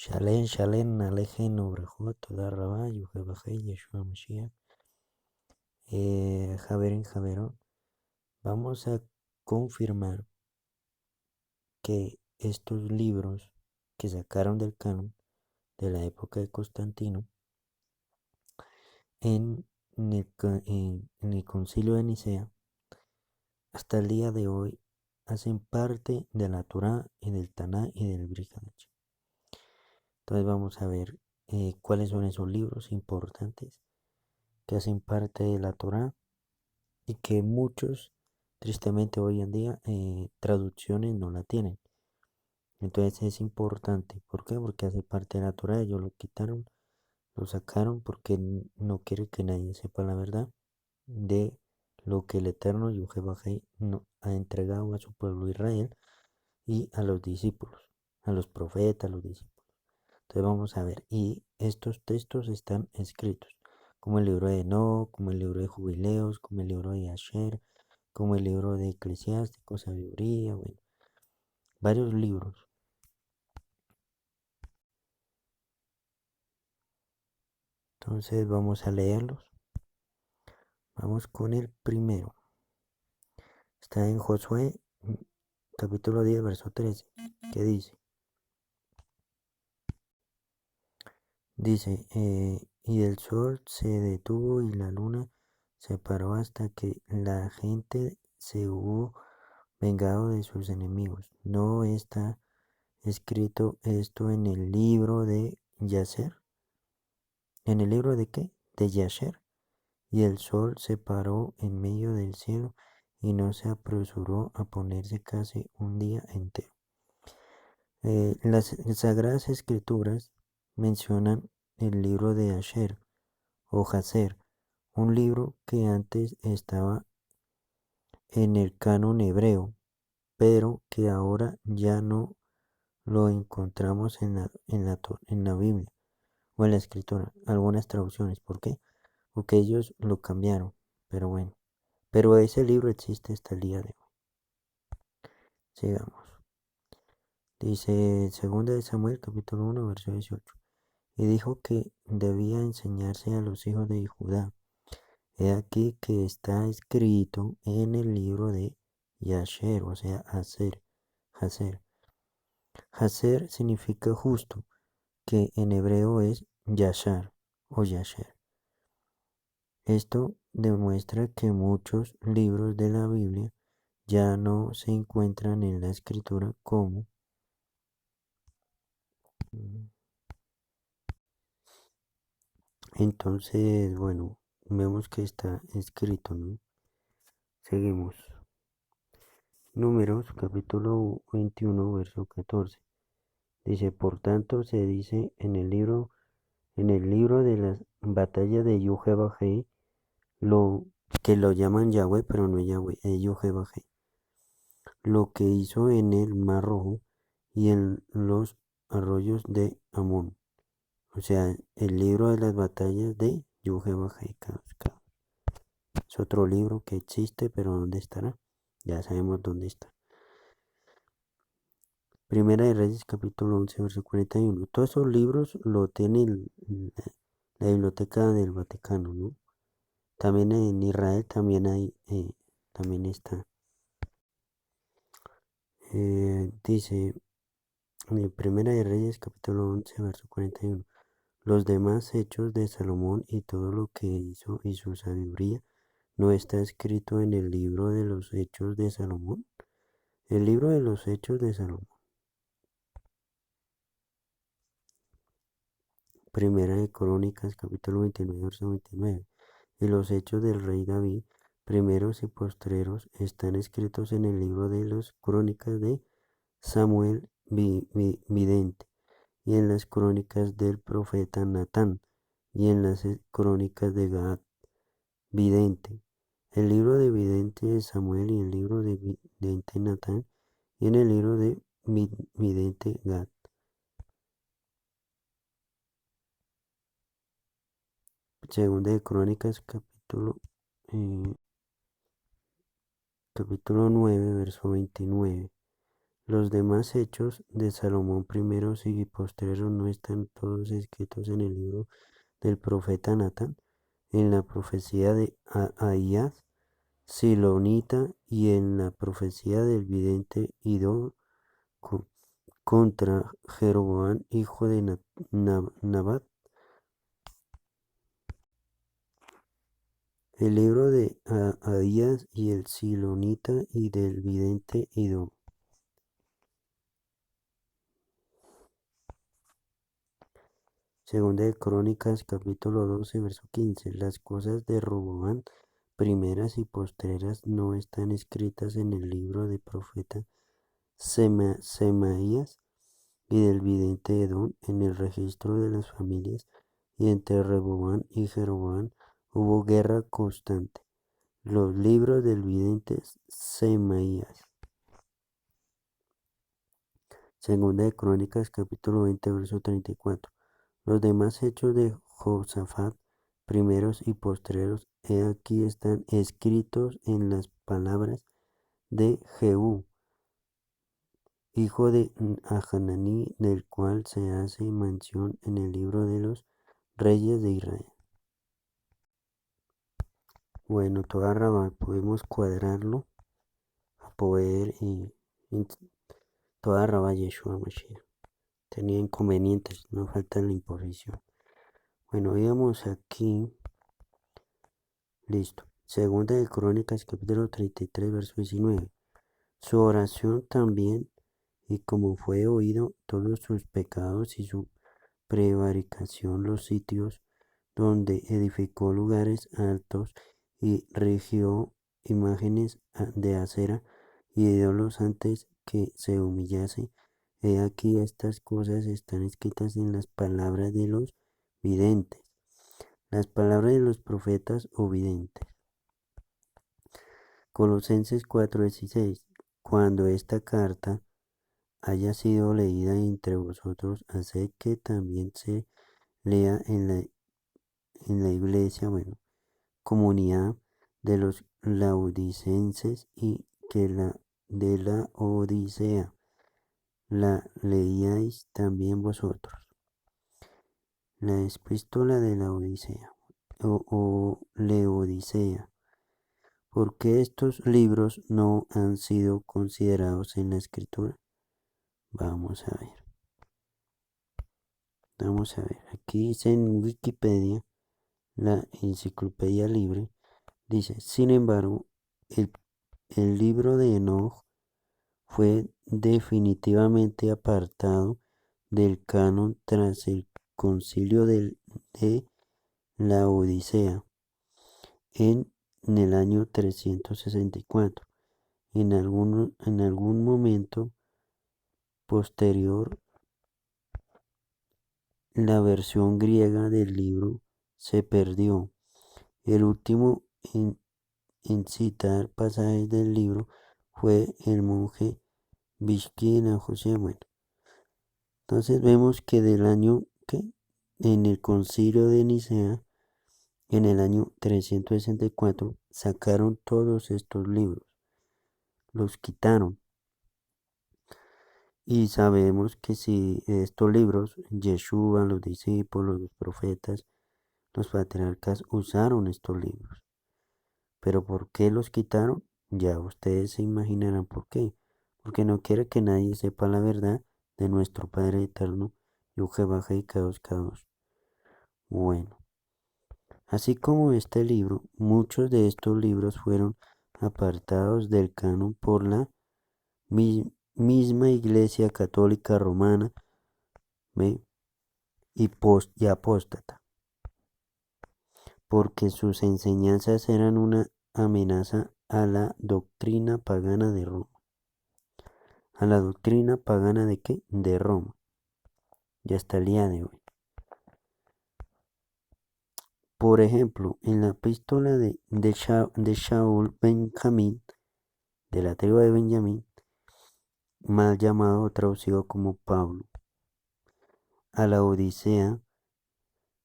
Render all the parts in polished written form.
Shalem, Shalem, Alejen, Obrejot, Toda Rabá, Yuhebajei, Yeshua Mashiach. Javerin, Javerón, vamos a confirmar que estos libros que sacaron del canon de la época de Constantino en el concilio de Nicea hasta el día de hoy hacen parte de la Torá y del Taná y del Brit Hadashah. Entonces vamos a ver cuáles son esos libros importantes que hacen parte de la Torá y que muchos, tristemente hoy en día, traducciones no la tienen. Entonces es importante. ¿Por qué? Porque hace parte de la Torá. Ellos lo quitaron, lo sacaron porque no quiere que nadie sepa la verdad de lo que el Eterno Yuhebajei no ha entregado a su pueblo Israel y a los discípulos, a los profetas, a los discípulos. Entonces vamos a ver. Y estos textos están escritos como el libro de Enoc, como el libro de Jubileos, como el libro de Asher, como el libro de Eclesiástico, Sabiduría, bueno, varios libros. Entonces vamos a leerlos. Vamos con el primero. Está en Josué, capítulo 10, verso 13, que dice, y el sol se detuvo y la luna se paró hasta que la gente se hubo vengado de sus enemigos. ¿No está escrito esto en el libro de Yaser? ¿En el libro de qué? De Yasher. Y el sol se paró en medio del cielo y no se apresuró a ponerse casi un día entero. Las Sagradas Escrituras mencionan el libro de Asher o Jaser, un libro que antes estaba en el canon hebreo, pero que ahora ya no lo encontramos en la Biblia o en la Escritura, algunas traducciones. ¿Por qué? Porque ellos lo cambiaron, pero bueno. Pero ese libro existe hasta el día de hoy. Sigamos. Dice 2 de Samuel, capítulo 1, verso 18. Y dijo que debía enseñarse a los hijos de Judá. He aquí que está escrito en el libro de Yasher, o sea, Haser. Haser significa justo, que en hebreo es Yashar o Yasher. Esto demuestra que muchos libros de la Biblia ya no se encuentran en la escritura como entonces, bueno, vemos que está escrito, ¿no? Seguimos. Números, capítulo 21, verso 14. Dice, por tanto, se dice en el libro de las batallas de Yuhebajei, que lo llaman Yahweh, pero no es Yahweh, es Yuhebajei. Lo que hizo en el Mar Rojo y en los arroyos de Amón. O sea, el libro de las batallas de Yuhebajei. Es otro libro que existe, pero ¿dónde estará? Ya sabemos dónde está. Primera de Reyes, capítulo 11, verso 41. Todos esos libros lo tiene la Biblioteca del Vaticano, ¿no? También en Israel también hay, también está. Dice, Primera de Reyes, capítulo 11, verso 41. Los demás hechos de Salomón y todo lo que hizo y su sabiduría no está escrito en el libro de los hechos de Salomón. El libro de los hechos de Salomón. Primera de Crónicas, capítulo 29, verso 29. Y los hechos del rey David, primeros y postreros, están escritos en el libro de las crónicas de Samuel vidente, y en las crónicas del profeta Natán, y en las crónicas de Gad vidente. El libro de vidente de Samuel y el libro de vidente Natán, y en el libro de vidente Gad. Segunda de Crónicas, capítulo 9, verso 29. Los demás hechos de Salomón primeros y postreros no están todos escritos en el libro del profeta Natán, en la profecía de Ahías, Silonita, y en la profecía del vidente Idó contra Jeroboam, hijo de Nabat. El libro de Ahías y el Silonita y del vidente Idó. Segunda de Crónicas, capítulo 12, verso 15. Las cosas de Roboam, primeras y postreras, no están escritas en el libro del profeta Semaías y del vidente Edom, en el registro de las familias, y entre Reboam y Jeroboam hubo guerra constante. Los libros del vidente Semaías. Segunda de Crónicas, capítulo 20, verso 34. Los demás hechos de Josafat, primeros y postreros, he aquí están escritos en las palabras de Jehú, hijo de Hananí, del cual se hace mención en el libro de los reyes de Israel. Bueno, toda Rabá podemos cuadrarlo a poder toda Rabá Yeshua Mashiach. Tenía inconvenientes, no falta la imposición. Bueno, digamos aquí, listo. Segunda de Crónicas, capítulo 33, verso 19. Su oración también, y como fue oído todos sus pecados y su prevaricación, los sitios donde edificó lugares altos y rigió imágenes de acera y ídolos antes que se humillase. He aquí estas cosas están escritas en las palabras de los videntes, las palabras de los profetas o videntes. Colosenses 4:16. Cuando esta carta haya sido leída entre vosotros, haced que también se lea en la iglesia, comunidad de los laodicenses, y que la de la Odisea la leíais también vosotros. La epístola de la Odisea o Leodicea. ¿Por qué estos libros no han sido considerados en la escritura? Vamos a ver. Vamos a ver. Aquí dice en Wikipedia, la enciclopedia libre, dice, sin embargo, el libro de Enoch fue definitivamente apartado del canon tras el concilio de la Odisea en el año 364. En algún momento posterior, la versión griega del libro se perdió. El último en citar pasajes del libro fue el monje Vishkina José. Bueno, entonces vemos que del año que en el concilio de Nicea, en el año 364, sacaron todos estos libros, los quitaron. Y sabemos que si estos libros, Yeshua, los discípulos, los profetas, los patriarcas usaron estos libros. Pero ¿por qué los quitaron? Ya ustedes se imaginarán por qué. Porque no quiere que nadie sepa la verdad de nuestro Padre Eterno, Yujebaja y Kados Kados. Bueno, así como este libro, muchos de estos libros fueron apartados del canon por la misma Iglesia Católica Romana y apóstata, porque sus enseñanzas eran una amenaza a la doctrina pagana de Roma. ¿A la doctrina pagana de qué? De Roma. Y hasta el día de hoy. Por ejemplo, en la epístola de Shaul Benjamín, de la tribu de Benjamín, mal llamado o traducido como Pablo, a la Odisea,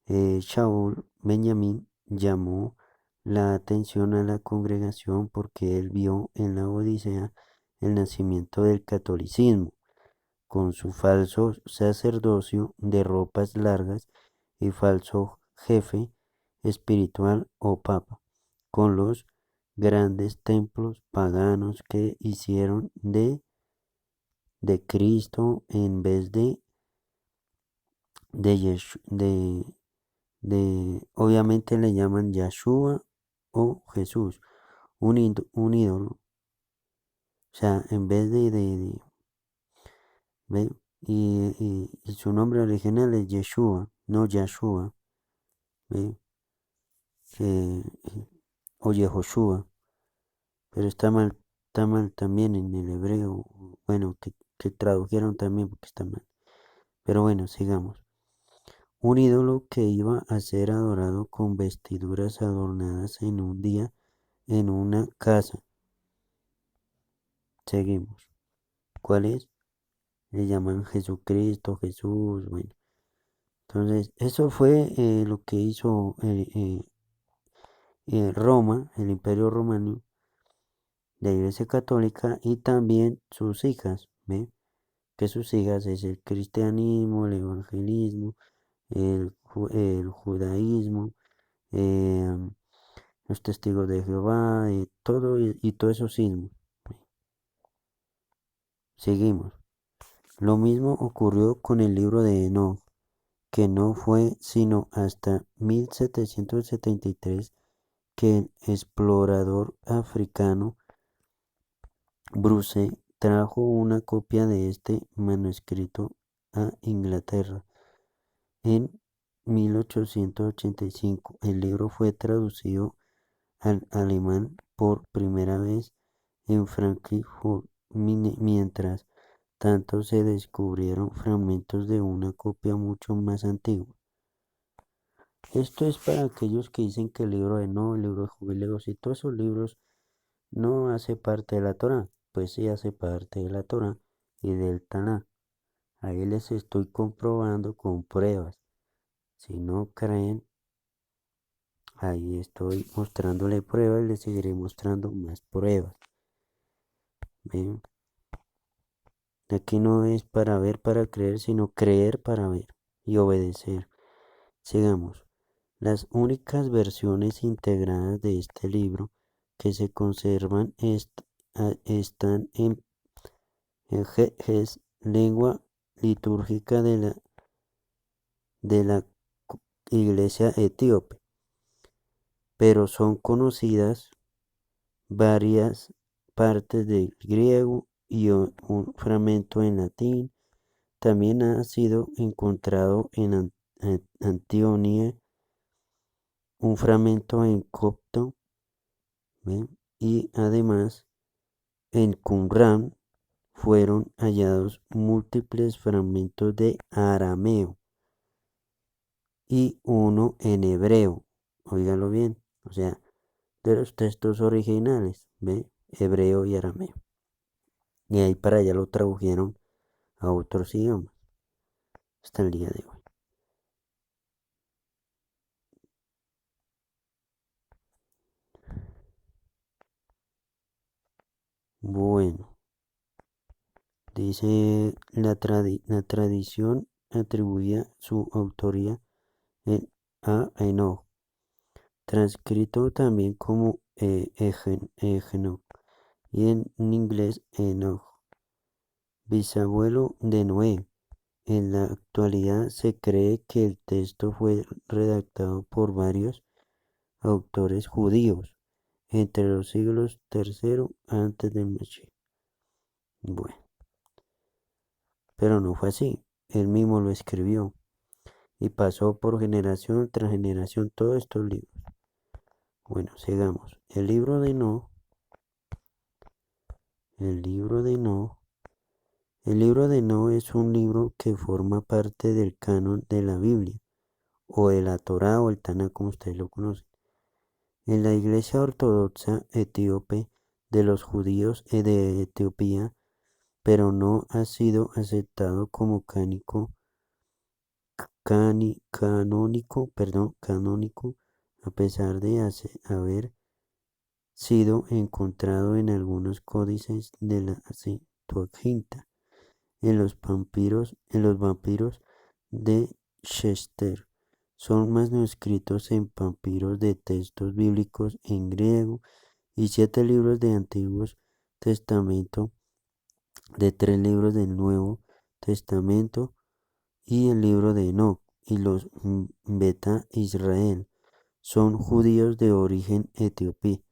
Shaul Benjamín llamó la atención a la congregación porque él vio en la Odisea el nacimiento del catolicismo, con su falso sacerdocio de ropas largas y falso jefe espiritual o papa, con los grandes templos paganos que hicieron de Cristo en vez de, obviamente le llaman Yahshua o Jesús, un ídolo. O sea, en vez ¿ve? Y su nombre original es Yeshua, no Yahshua, ¿ve? Eh, o Yehoshua, pero está mal también en el hebreo, bueno, que tradujeron también porque está mal. Pero bueno, sigamos. Un ídolo que iba a ser adorado con vestiduras adornadas en un día en una casa. Seguimos. ¿Cuál es? Le llaman Jesucristo, Jesús, bueno. Entonces, eso fue lo que hizo Roma, el Imperio Romano, la Iglesia Católica y también sus hijas, ¿ve? Que sus hijas es el cristianismo, el evangelismo, el judaísmo, eh, los testigos de Jehová, todo y todos esos sismos. Seguimos. Lo mismo ocurrió con el libro de Enoch, que no fue sino hasta 1773 que el explorador africano Bruce trajo una copia de este manuscrito a Inglaterra. En 1885 el libro fue traducido al alemán por primera vez en Frankfurt, mientras tanto se descubrieron fragmentos de una copia mucho más antigua. Esto es para aquellos que dicen que el libro de No, el libro de Jubileos y todos esos libros no hace parte de la Torá. Pues sí hace parte de la Torá y del Taná. Ahí les estoy comprobando con pruebas. Si no creen, ahí estoy mostrándole pruebas y les seguiré mostrando más pruebas. ¿Ven? Aquí no es para ver para creer, sino creer para ver y obedecer. Sigamos. Las únicas versiones integradas de este libro que se conservan están en es lengua litúrgica de la iglesia etíope, pero son conocidas varias partes del griego y un fragmento en latín. También ha sido encontrado en Antionia un fragmento en copto, ¿ven? Y además en Qumran fueron hallados múltiples fragmentos de arameo y uno en hebreo. Óigalo bien, o sea, de los textos originales, ¿ve? Hebreo y arameo. Y ahí para allá lo tradujeron a otros idiomas hasta el día de hoy. Bueno, dice la tradición atribuía su autoría a Enoch, transcrito también como Enoch, y en inglés Enoch, bisabuelo de Noé. En la actualidad se cree que el texto fue redactado por varios autores judíos entre los siglos III antes del Mashiach. Bueno, pero no fue así. Él mismo lo escribió y pasó por generación tras generación todos estos libros. Bueno, sigamos. El libro de No, el libro de No es un libro que forma parte del canon de la Biblia, o de la Torá o el Tanakh, como ustedes lo conocen. En la Iglesia Ortodoxa Etíope de los judíos de Etiopía, pero no ha sido aceptado como canónico, a pesar de haber sido encontrado en algunos códices de la Septuaginta, en los vampiros de Chester. Son manuscritos en papiros de textos bíblicos en griego y 7 libros de Antiguo Testamento, de 3 libros del Nuevo Testamento y el libro de Enoch y los Beta Israel. Son judíos de origen etíope.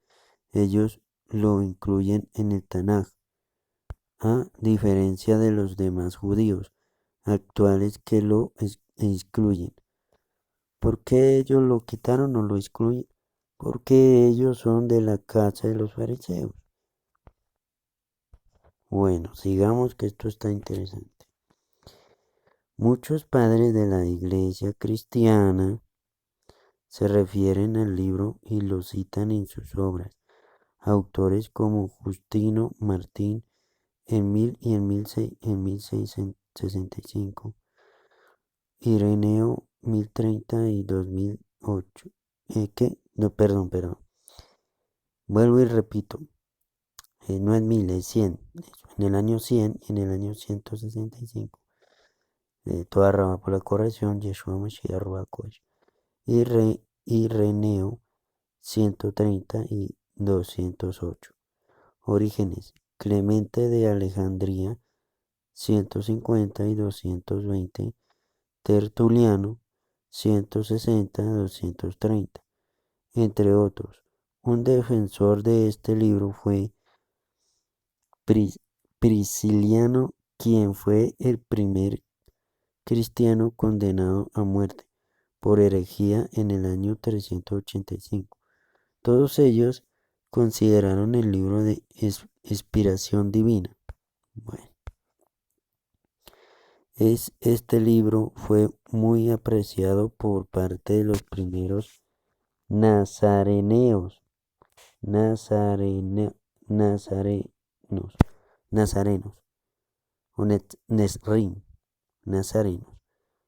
Ellos lo incluyen en el Tanaj, a diferencia de los demás judíos actuales que lo excluyen. ¿Por qué ellos lo quitaron o lo excluyen? Porque ellos son de la casa de los fariseos. Bueno, sigamos que esto está interesante. Muchos padres de la iglesia cristiana se refieren al libro y lo citan en sus obras. Autores como Justino Martín en 1665, Ireneo 1030 y 2008. No, perdón. Vuelvo y repito. No es 1000, es 100. En el año 100 y en el año 165. Toda rama por la corrección, Yeshua Mashiach Ruach Ireneo 130 y 208. Orígenes. Clemente de Alejandría 150 y 220. Tertuliano 160-230, entre otros. Un defensor de este libro fue Prisciliano, quien fue el primer cristiano condenado a muerte por herejía en el año 385. Todos ellos consideraron el libro de inspiración divina. Bueno, este libro fue muy apreciado por parte de los primeros nazarenos, nazarenos, nazarenos, o nazarenos.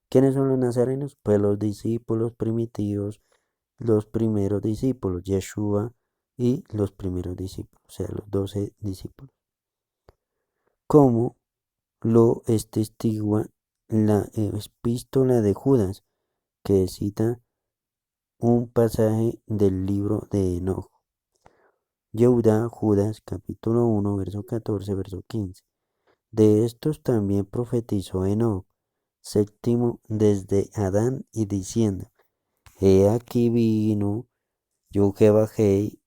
¿Quiénes son los nazarenos? Pues los discípulos primitivos, los primeros discípulos, Yeshua y los primeros discípulos, o sea, los 12 discípulos. Como lo atestigua la epístola de Judas, que cita un pasaje del libro de Enoch. Yehuda, Judas, capítulo 1, verso 14, verso 15. De estos también profetizó Enoch, séptimo desde Adán, y diciendo: He aquí vino yo que bajé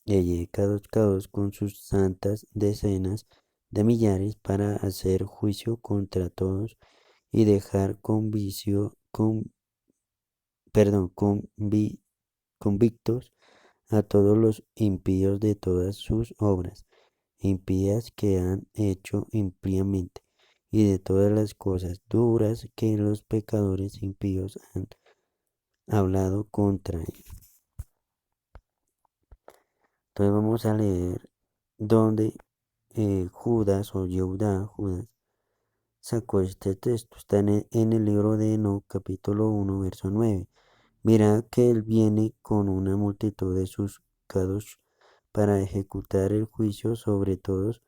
y Kadosh con sus santas decenas de millares para hacer juicio contra todos y dejar convictos a todos los impíos de todas sus obras impías que han hecho impíamente, y de todas las cosas duras que los pecadores impíos han hablado contra él. Entonces vamos a leer donde Judas o Judas sacó este texto. Está en el libro de Enoch, capítulo 1, verso 9. Mira que él viene con una multitud de sus kadosh para ejecutar el juicio sobre todos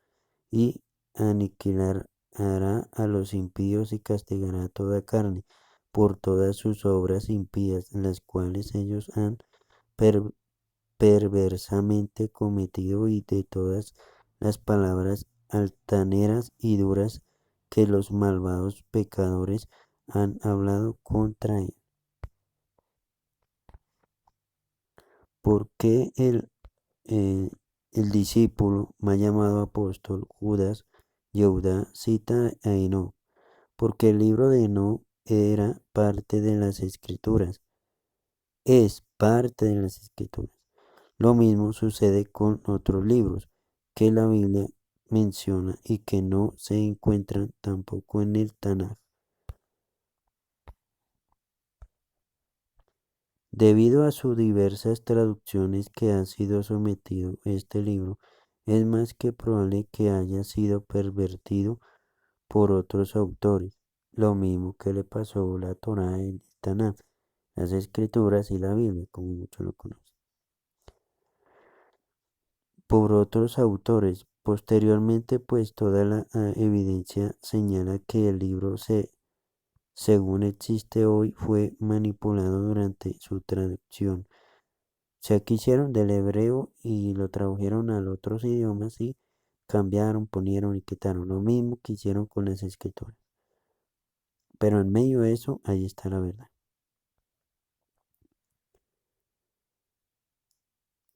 y aniquilará a los impíos y castigará a toda carne por todas sus obras impías, las cuales ellos han perversamente cometido, y de todas las palabras altaneras y duras que los malvados pecadores han hablado contra él. ¿Por qué el discípulo, más llamado apóstol, Judas Yehuda, cita a Enoch? Porque el libro de Enoch era parte de las escrituras, es parte de las escrituras. Lo mismo sucede con otros libros que la Biblia menciona y que no se encuentran tampoco en el Tanaj. Debido a sus diversas traducciones que ha sido sometido este libro, es más que probable que haya sido pervertido por otros autores, lo mismo que le pasó a la Torá y el Tanaj, las Escrituras y la Biblia, como muchos lo conocen. por otros autores. Posteriormente, pues toda la evidencia señala que el libro según existe hoy, fue manipulado durante su traducción. O sea, que hicieron del hebreo y lo tradujeron a los otros idiomas y cambiaron, ponieron y quitaron. Lo mismo que hicieron con las escrituras. Pero en medio de eso, ahí está la verdad.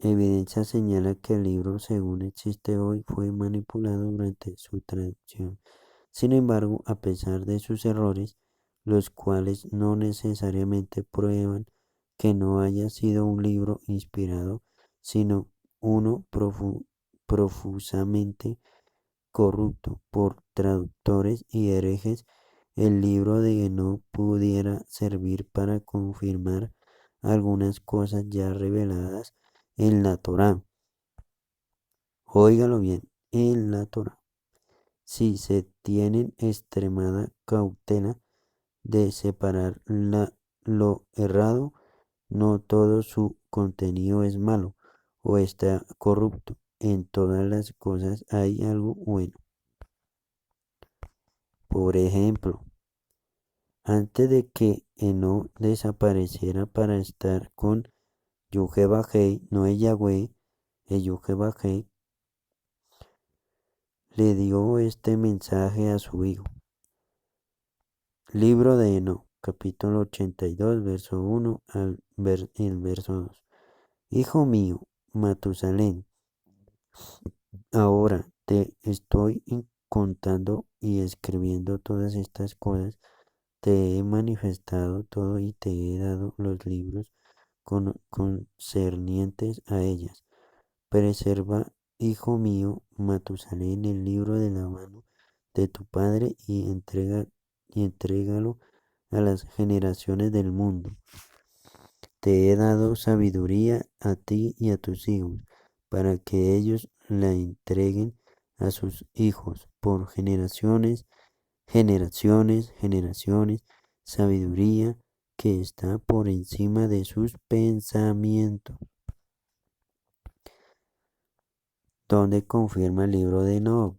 Evidencia señala que el libro, según existe hoy, fue manipulado durante su traducción. Sin embargo, a pesar de sus errores, los cuales no necesariamente prueban que no haya sido un libro inspirado, sino uno profusamente corrupto por traductores y herejes, el libro de Enoch pudiera servir para confirmar algunas cosas ya reveladas en la Torá. Óigalo bien, en la Torá. Si se tienen extremada cautela de separar lo errado, no todo su contenido es malo o está corrupto. En todas las cosas hay algo bueno. Por ejemplo, antes de que Eno desapareciera para estar con Yuhebahei, no es Yahweh, es Yuhebahei, le dio este mensaje a su hijo. Libro de Eno, capítulo 82, verso 1 el verso 2. Hijo mío, Matusalén, ahora te estoy contando y escribiendo todas estas cosas, te he manifestado todo y te he dado los libros concernientes a ellas. Preserva, hijo mío, Matusalén, el libro de la mano de tu padre y entrégalo a las generaciones del mundo. Te he dado sabiduría a ti y a tus hijos, para que ellos la entreguen a sus hijos por generaciones, generaciones, generaciones, sabiduría que está por encima de sus pensamientos. Donde confirma el libro de Enoch.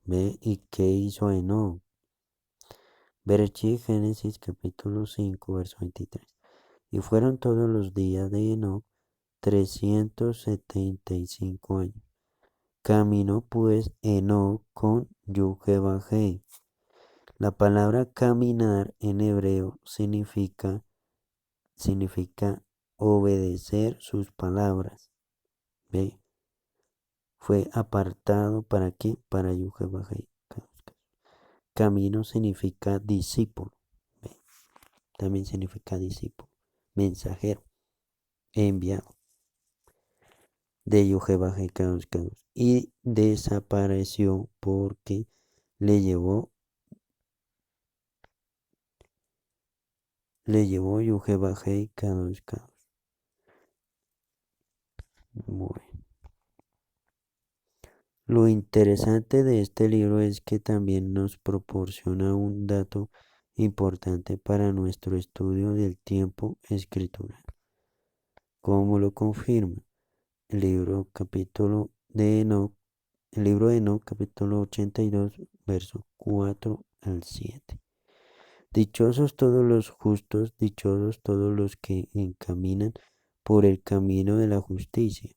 ¿Ve? ¿Y qué hizo Enoch? Berechí, Génesis capítulo 5, verso 23. Y fueron todos los días de Enoch 375 años. Caminó pues Enoch con Yuhebahei. La palabra caminar en hebreo significa obedecer sus palabras. ¿Ve? Fue apartado para qué? Para Yuhebahei. Camino significa discípulo. ¿Ve? También significa discípulo. Mensajero. Enviado. De Yuhebahei y desapareció porque le llevó Yuhebahei Kadosh. Bueno. Lo interesante de este libro es que también nos proporciona un dato importante para nuestro estudio del tiempo escritural. ¿Cómo lo confirma? El libro de Enoch, capítulo 82, verso 4 al 7. Dichosos todos los justos, dichosos todos los que encaminan por el camino de la justicia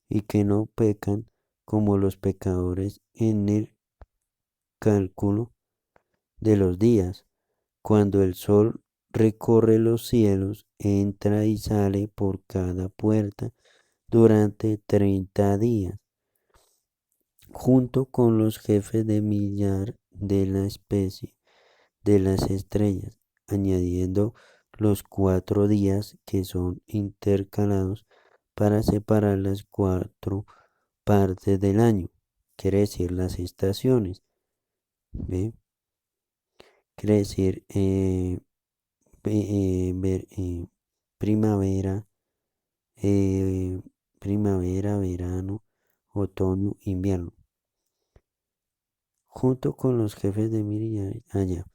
y que no pecan como los pecadores en el cálculo de los días, cuando el sol recorre los cielos, entra y sale por cada puerta durante 30 días, junto con los jefes de millar de la especie de las estrellas, añadiendo los 4 días que son intercalados para separar las 4 partes del año, quiere decir las estaciones. ¿Ve? Quiere decir primavera, eh, primavera, verano, otoño, invierno, junto con los jefes de Miriam allá,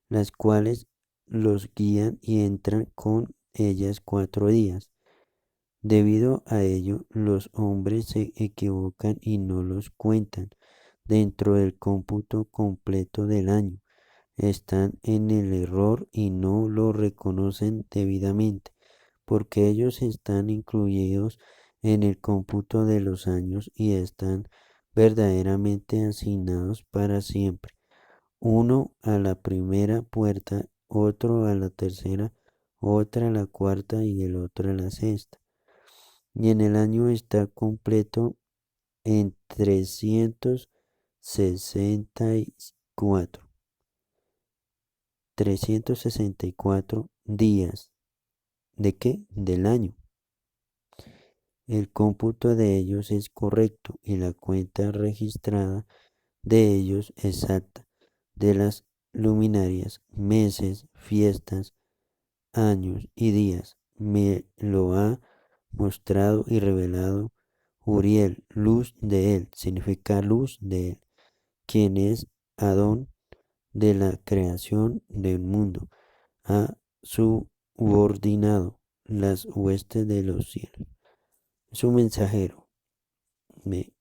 las cuales los guían y entran con ellas 4 días, Debido a ello, los hombres se equivocan y no los cuentan dentro del cómputo completo del año. Están en el error y no lo reconocen debidamente, porque ellos están incluidos en el cómputo de los años y están verdaderamente asignados para siempre. Uno a la primera puerta, otro a la tercera, otra a la cuarta y el otro a la sexta. Y en el año está completo en 364. 364 días. ¿De qué? Del año. El cómputo de ellos es correcto y la cuenta registrada de ellos exacta, de las luminarias, meses, fiestas, años y días. Me lo ha mostrado y revelado Uriel, luz de él, significa luz de él, quien es Adón de la creación del mundo, ha subordinado las huestes de los cielos. Es un mensajero. ¿Ve?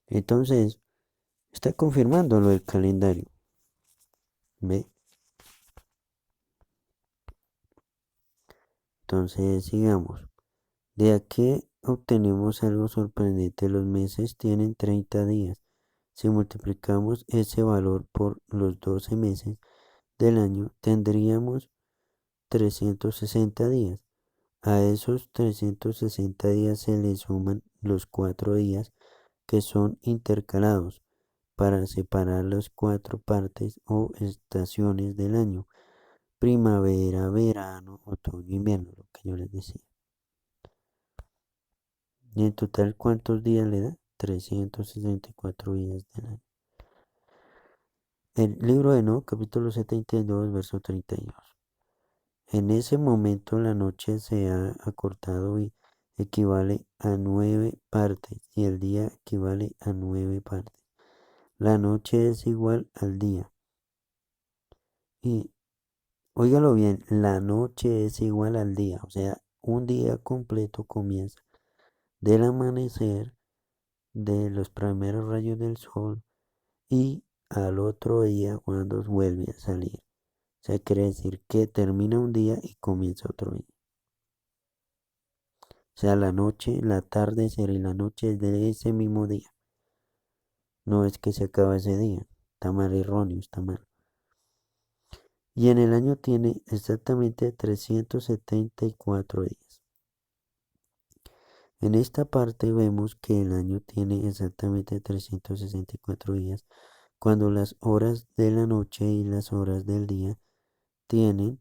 Entonces, está confirmando lo del calendario. ¿Ve? Entonces, sigamos. De aquí obtenemos algo sorprendente. Los meses tienen 30 días. Si multiplicamos ese valor por los 12 meses del año, tendríamos 360 días. A esos 360 días se le suman los 4 días que son intercalados para separar las 4 partes o estaciones del año: primavera, verano, otoño, invierno, lo que yo les decía. Y en total, ¿cuántos días le da? 364 días del año. El libro de Enoc, capítulo 72, verso 32. En ese momento la noche se ha acortado y equivale a 9 partes y el día equivale a 9 partes. La noche es igual al día. Y óigalo bien, la noche es igual al día. O sea, un día completo comienza del amanecer, de los primeros rayos del sol y al otro día cuando vuelve a salir. O sea, quiere decir que termina un día y comienza otro día. O sea, la noche, la tarde y la noche es de ese mismo día. No es que se acaba ese día. Está mal, erróneo, está mal. Y en el año tiene exactamente 374 días. En esta parte vemos que el año tiene exactamente 364 días, cuando las horas de la noche y las horas del día tienen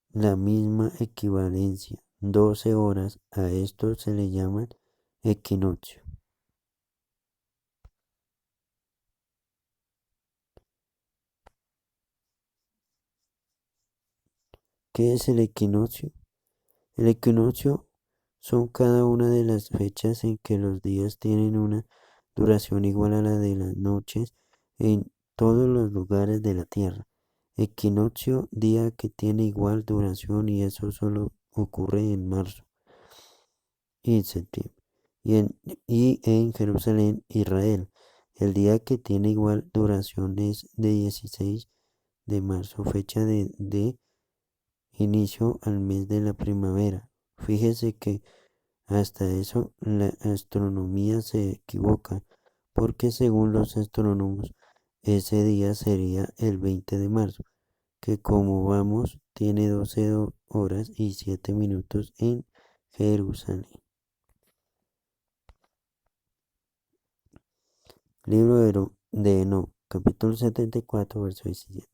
la misma equivalencia, 12 horas. A esto se le llama equinoccio. ¿Qué es el equinoccio? El equinoccio son cada una de las fechas en que los días tienen una duración igual a la de las noches en todos los lugares de la Tierra. Equinoccio, día que tiene igual duración, y eso solo ocurre en marzo y en septiembre. Y en Jerusalén, Israel, el día que tiene igual duración es de 16 de marzo, fecha de inicio al mes de la primavera. Fíjese que hasta eso la astronomía se equivoca, porque según los astrónomos ese día sería el 20 de marzo, que como vamos tiene 12 horas y 7 minutos en Jerusalén. Libro de Enoc, capítulo 74, verso 17.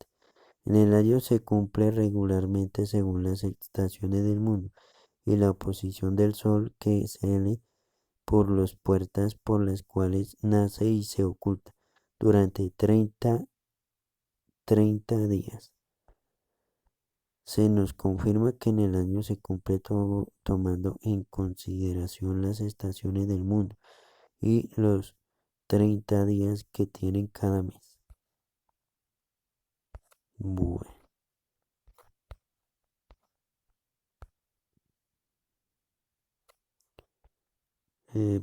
En el año se cumple regularmente según las estaciones del mundo y la oposición del sol que sale por las puertas por las cuales nace y se oculta durante 30 días. Se nos confirma que en el año se cumple todo tomando en consideración las estaciones del mundo y los 30 días que tienen cada mes. Bueno,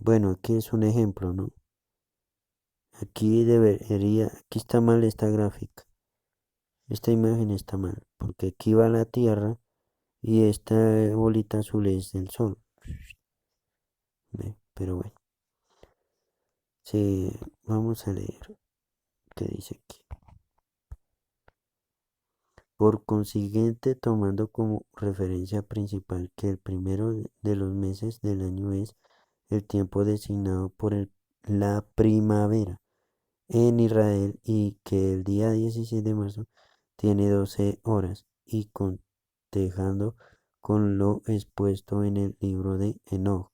Bueno, aquí es un ejemplo, ¿no? Aquí debería, aquí está mal esta gráfica. Esta imagen está mal, porque aquí va la Tierra y esta bolita azul es el Sol. Pero bueno, sí, vamos a leer qué dice aquí. Por consiguiente, tomando como referencia principal que el primero de los meses del año es el tiempo designado por la primavera en Israel y que el día 16 de marzo tiene 12 horas y contejando con lo expuesto en el libro de Enoch,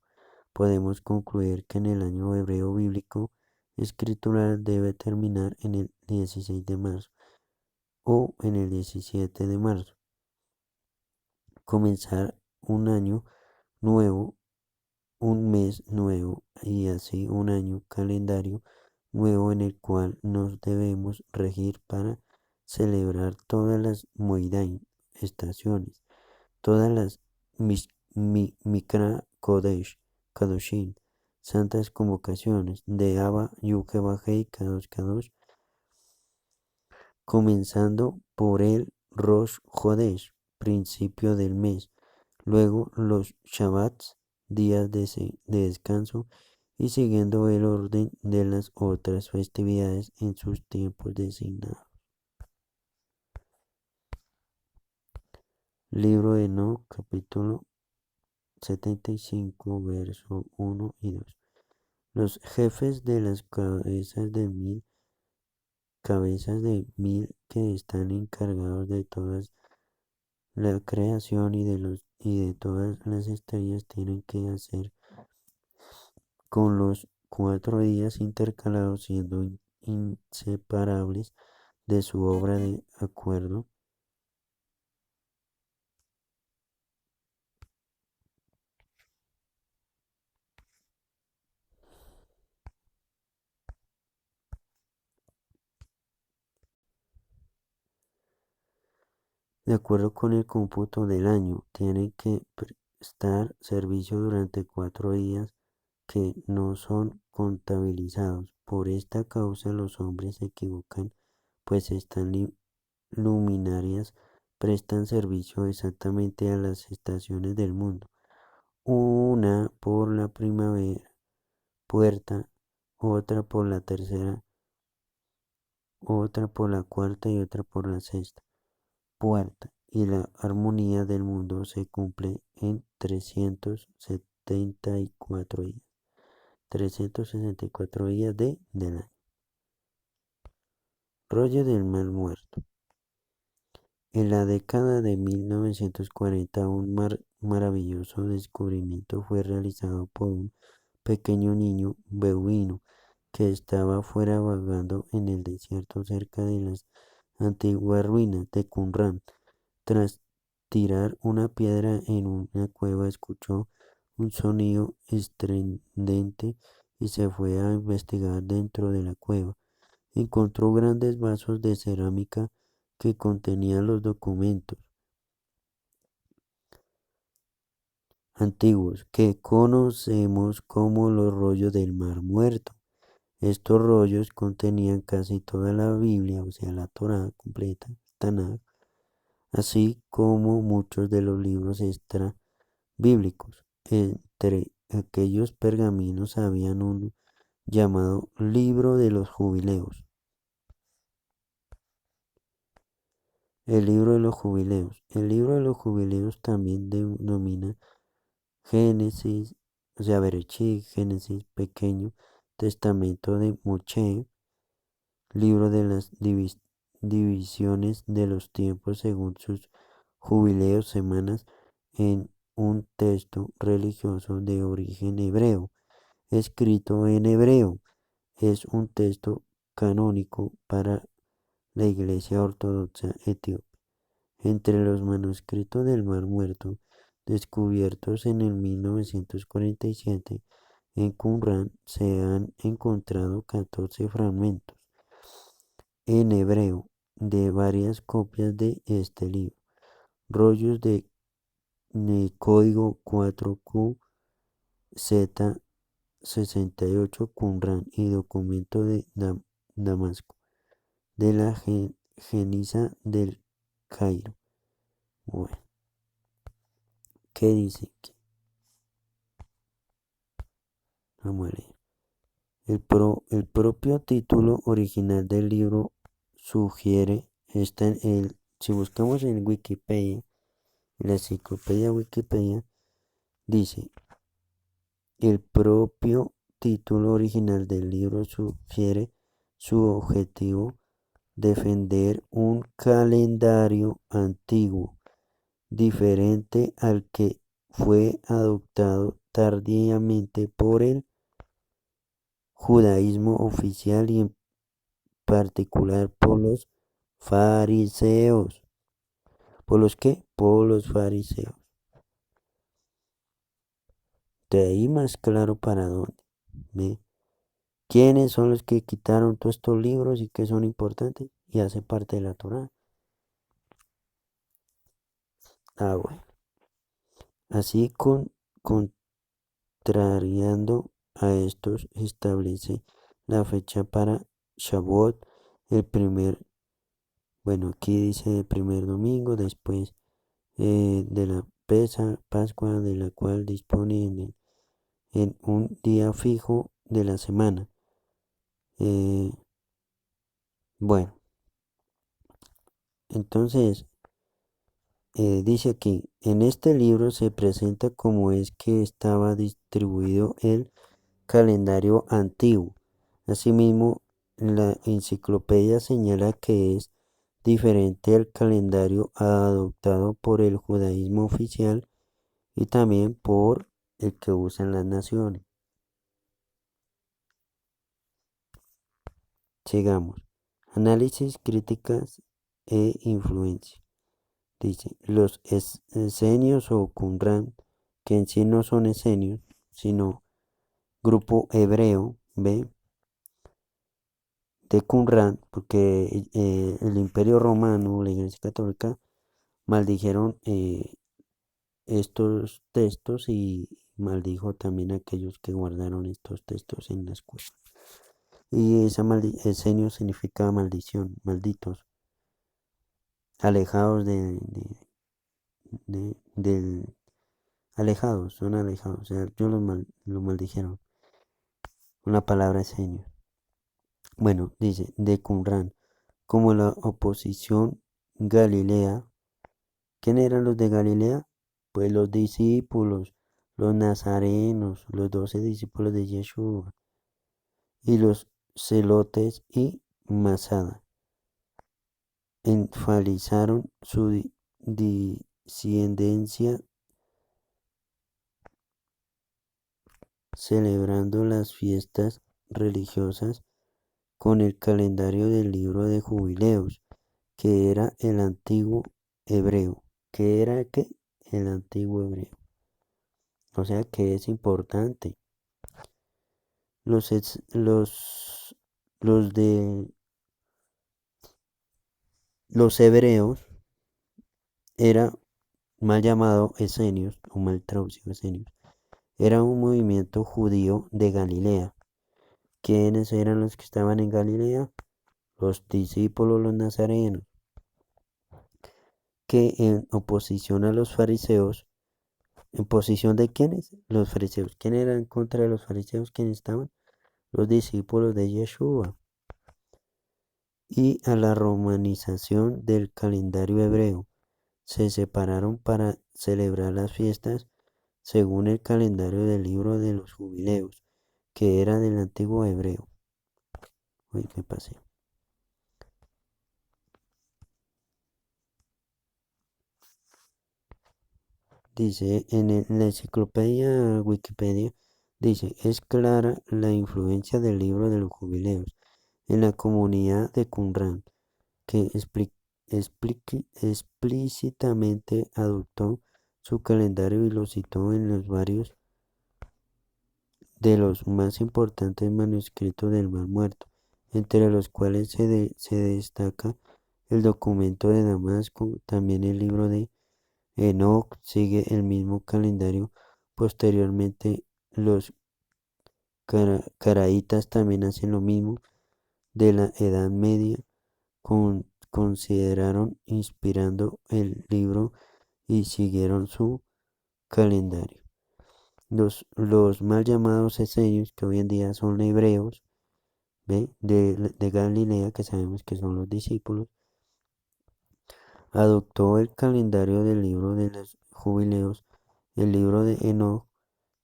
podemos concluir que en el año hebreo bíblico escritural debe terminar en el 16 de marzo o en el 17 de marzo, comenzar un año nuevo, un mes nuevo y así un año calendario nuevo en el cual nos debemos regir para celebrar todas las Moedim, estaciones, todas las Mikra Kodesh, Kadoshim, santas convocaciones de Abba, Yuke, Bajei, Kadosh, Kadosh, comenzando por el Rosh Chodesh, principio del mes, luego los Shabbats, días de descanso, y siguiendo el orden de las otras festividades en sus tiempos designados. Libro de No, capítulo 75, verso 1 y 2. Los jefes de las cabezas de mil que están encargados de todas la creación y de todas las estrellas tienen que hacer con los 4 días intercalados siendo inseparables de su obra de acuerdo. De acuerdo con el cómputo del año, tienen que prestar servicio durante 4 días que no son contabilizados. Por esta causa los hombres se equivocan, pues estas luminarias prestan servicio exactamente a las estaciones del mundo, una por la primavera, puerta, otra por la tercera, otra por la cuarta y otra por la sexta, puerta, y la armonía del mundo se cumple en 374 días. 364 días del año. Rollo del Mar Muerto. En la década de 1940 un maravilloso descubrimiento fue realizado por un pequeño niño beduino que estaba fuera vagando en el desierto cerca de las antiguas ruinas de Qumran. Tras tirar una piedra en una cueva escuchó un sonido estridente y se fue a investigar dentro de la cueva. Encontró grandes vasos de cerámica que contenían los documentos antiguos que conocemos como los rollos del Mar Muerto. Estos rollos contenían casi toda la Biblia, o sea, la Torá completa, Tanakh, así como muchos de los libros extra bíblicos. Entre aquellos pergaminos habían uno llamado Libro de los Jubileos. El libro de los jubileos. El libro de los jubileos también denomina Génesis, o sea, Berechí, Génesis pequeño, Testamento de Moche, libro de las divisiones de los tiempos según sus jubileos, semanas, en un texto religioso de origen hebreo, escrito en hebreo. Es un texto canónico para la Iglesia Ortodoxa Etíope. Entre los manuscritos del Mar Muerto, descubiertos en el 1947 en Qumran, se han encontrado 14 fragmentos en hebreo de varias copias de este libro, rollos de código 4Q, Z, 68 Qumrán y documento de Damasco, de la Geniza del Cairo. Bueno, ¿qué dice? Vamos a leer. El propio título original del libro sugiere, si buscamos en Wikipedia, en la enciclopedia Wikipedia, dice, el propio título original del libro sugiere su objetivo: defender un calendario antiguo, diferente al que fue adoptado tardíamente por el judaísmo oficial y en particular por los fariseos. ¿Por los qué? Por los fariseos. De ahí más claro para dónde. ¿Ve? ¿Quiénes son los que quitaron todos estos libros y que son importantes y hace parte de la Torá? Ah, bueno. Así contrariando a estos, establece la fecha para Shavuot, el primer, bueno, aquí dice el primer domingo, después de la Pascua, de la cual dispone en un día fijo de la semana. Eh, bueno, entonces dice aquí, en este libro se presenta cómo es que estaba distribuido el calendario antiguo. Asimismo, la enciclopedia señala que es diferente al calendario adoptado por el judaísmo oficial y también por el que usan las naciones. Sigamos. Análisis, críticas e influencia. Dice, los esenios o Qumrán, que en sí no son esenios, sino grupo hebreo, ¿ve? De Qumrán, porque el Imperio Romano, la Iglesia Católica, maldijeron estos textos y maldijo también a aquellos que guardaron estos textos en las cuevas. Y esa esenio significa maldición, malditos, alejados del alejados, son alejados, o sea, ellos lo maldijeron. Una palabra esenio. Bueno, dice, de Qumrán, como la oposición Galilea. ¿Quién eran los de Galilea? Pues los discípulos, los nazarenos, los 12 discípulos de Yeshua, y los celotes y Masada. Enfatizaron su disidencia celebrando las fiestas religiosas con el calendario del libro de jubileos, que era el antiguo hebreo. ¿Qué era qué? El antiguo hebreo. O sea que es importante. Los, los de los hebreos era mal llamado esenios o mal traducido esenios. Era un movimiento judío de Galilea. ¿Quiénes eran los que estaban en Galilea? Los discípulos, los nazarenos, que en oposición a los fariseos, ¿en posición de quiénes? Los fariseos. ¿Quién era en contra de los fariseos? ¿Quiénes estaban? Los discípulos de Yeshua. Y a la romanización del calendario hebreo. Se separaron para celebrar las fiestas según el calendario del libro de los jubileos, que era del antiguo hebreo. Uy, me pasé. Dice en la enciclopedia Wikipedia, dice, es clara la influencia del libro de los jubileos en la comunidad de Qumrán, que explícitamente adoptó su calendario y lo citó en los varios de los más importantes manuscritos del Mar Muerto, entre los cuales se destaca el documento de Damasco. También el libro de Enoch sigue el mismo calendario. Posteriormente, los caraítas también hacen lo mismo. De la Edad Media consideraron inspirando el libro y siguieron su calendario. Los mal llamados esenios, que hoy en día son hebreos, ¿ve? De Galilea, que sabemos que son los discípulos, adoptó el calendario del libro de los jubileos. El libro de Enoch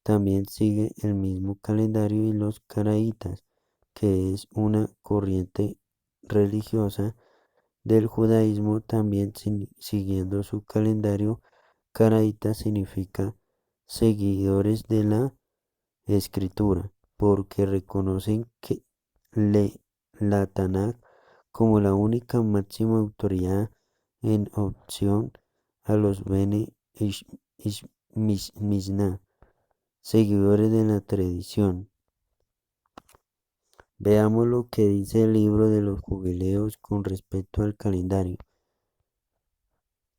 también sigue el mismo calendario, y los caraítas, que es una corriente religiosa del judaísmo, también siguiendo su calendario. Caraíta significa seguidores de la escritura, porque reconocen que la Tanakh como la única máxima autoridad en opción a los Bene Mishnah, seguidores de la tradición. Veamos lo que dice el libro de los jubileos con respecto al calendario.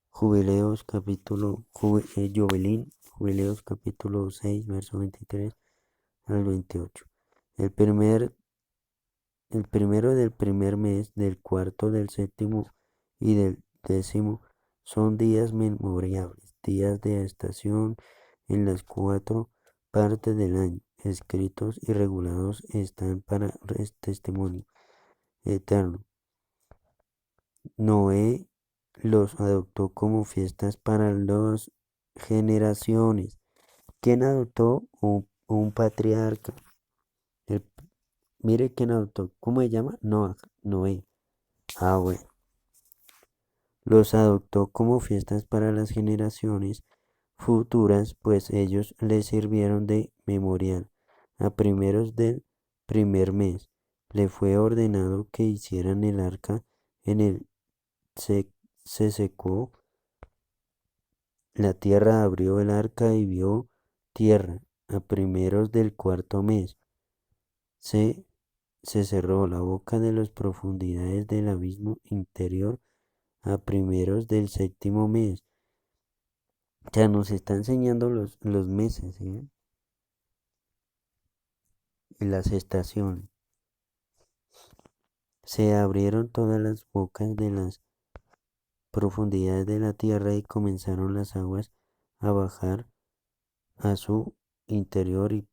Jubileos capítulo Jubileos capítulo 6, verso 23 al 28. El primero del primer mes, del cuarto, del séptimo y del décimo son días memorables, días de estación en las 4 partes del año, escritos y regulados están para testimonio eterno. Noé los adoptó como fiestas para las generaciones. ¿Quién adoptó? Un patriarca. El- Mire quién adoptó. ¿Cómo se llama? Noé. Ah, bueno. Los adoptó como fiestas para las generaciones futuras, pues ellos le sirvieron de memorial. A primeros del primer mes le fue ordenado que hicieran el arca. En el se secó la tierra, abrió el arca y vio tierra. A primeros del cuarto mes se, se cerró la boca de las profundidades del abismo interior. A primeros del séptimo mes. Ya nos está enseñando los meses, ¿sí? Y las estaciones. Se abrieron todas las bocas de las profundidades de la tierra y comenzaron las aguas a bajar a su interior, y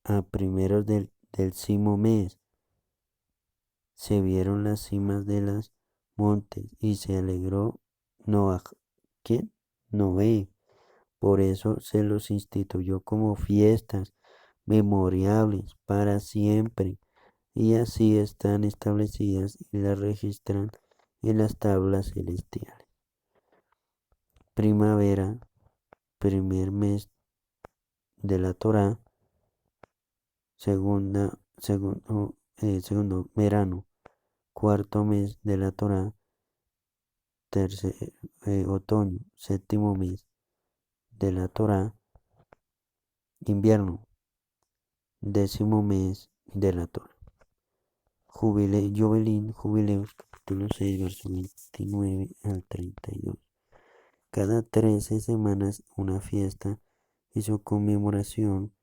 a primeros del décimo mes se vieron las cimas de los montes y se alegró Noah. ¿Quién? Noé. Por eso se los instituyó como fiestas memoriales para siempre, y así están establecidas y las registran en las tablas celestiales. Primavera, primer mes de la Torá. Segundo verano, cuarto mes de la Torá. Tercer otoño, séptimo mes de la Torá. Invierno, décimo mes de la Torá. Jubileos, capítulo 6, verso 29 al 32. Cada 13 semanas una fiesta, y su conmemoración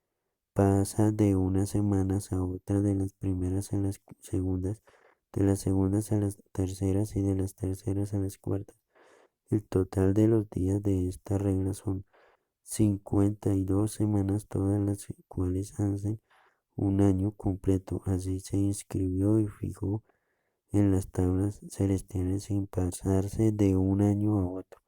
pasa de unas semanas a otras, de las primeras a las segundas, de las segundas a las terceras y de las terceras a las cuartas. El total de los días de esta regla son 52 semanas, todas las cuales hacen un año completo. Así se inscribió y fijó en las tablas celestiales sin pasarse de un año a otro.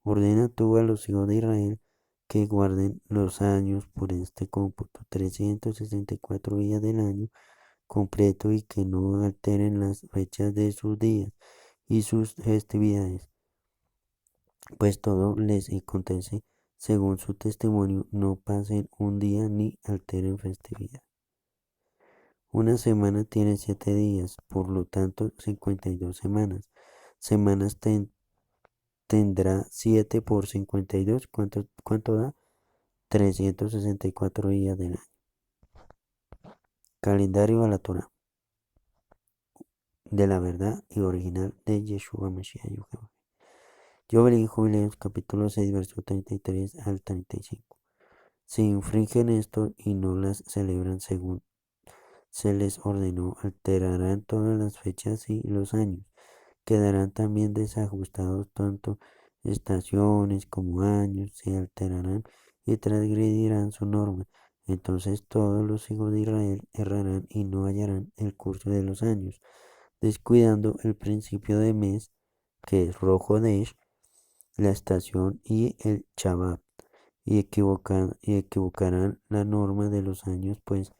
Ordena tú a los hijos de Israel que guarden los años por este cómputo, 364 días del año completo, y que no alteren las fechas de sus días y sus festividades, pues todo les acontece según su testimonio. No pasen un día ni alteren festividad. Una semana tiene 7 días, por lo tanto 52 semanas. Semanas tendrá 7 por 52. ¿Cuánto da? 364 días del año. Calendario a la Torah, de la verdad y original de Yeshua Mashiach Yoheved. Jubileos capítulo 6, verso 33 al 35. Si infringen esto y no las celebran según se les ordenó, alterarán todas las fechas y los años. Quedarán también desajustados tanto estaciones como años, se alterarán y transgredirán su norma. Entonces todos los hijos de Israel errarán y no hallarán el curso de los años, descuidando el principio de mes, que es Rojo Desh, la estación y el Shabbat, y equivocarán la norma de los años, pues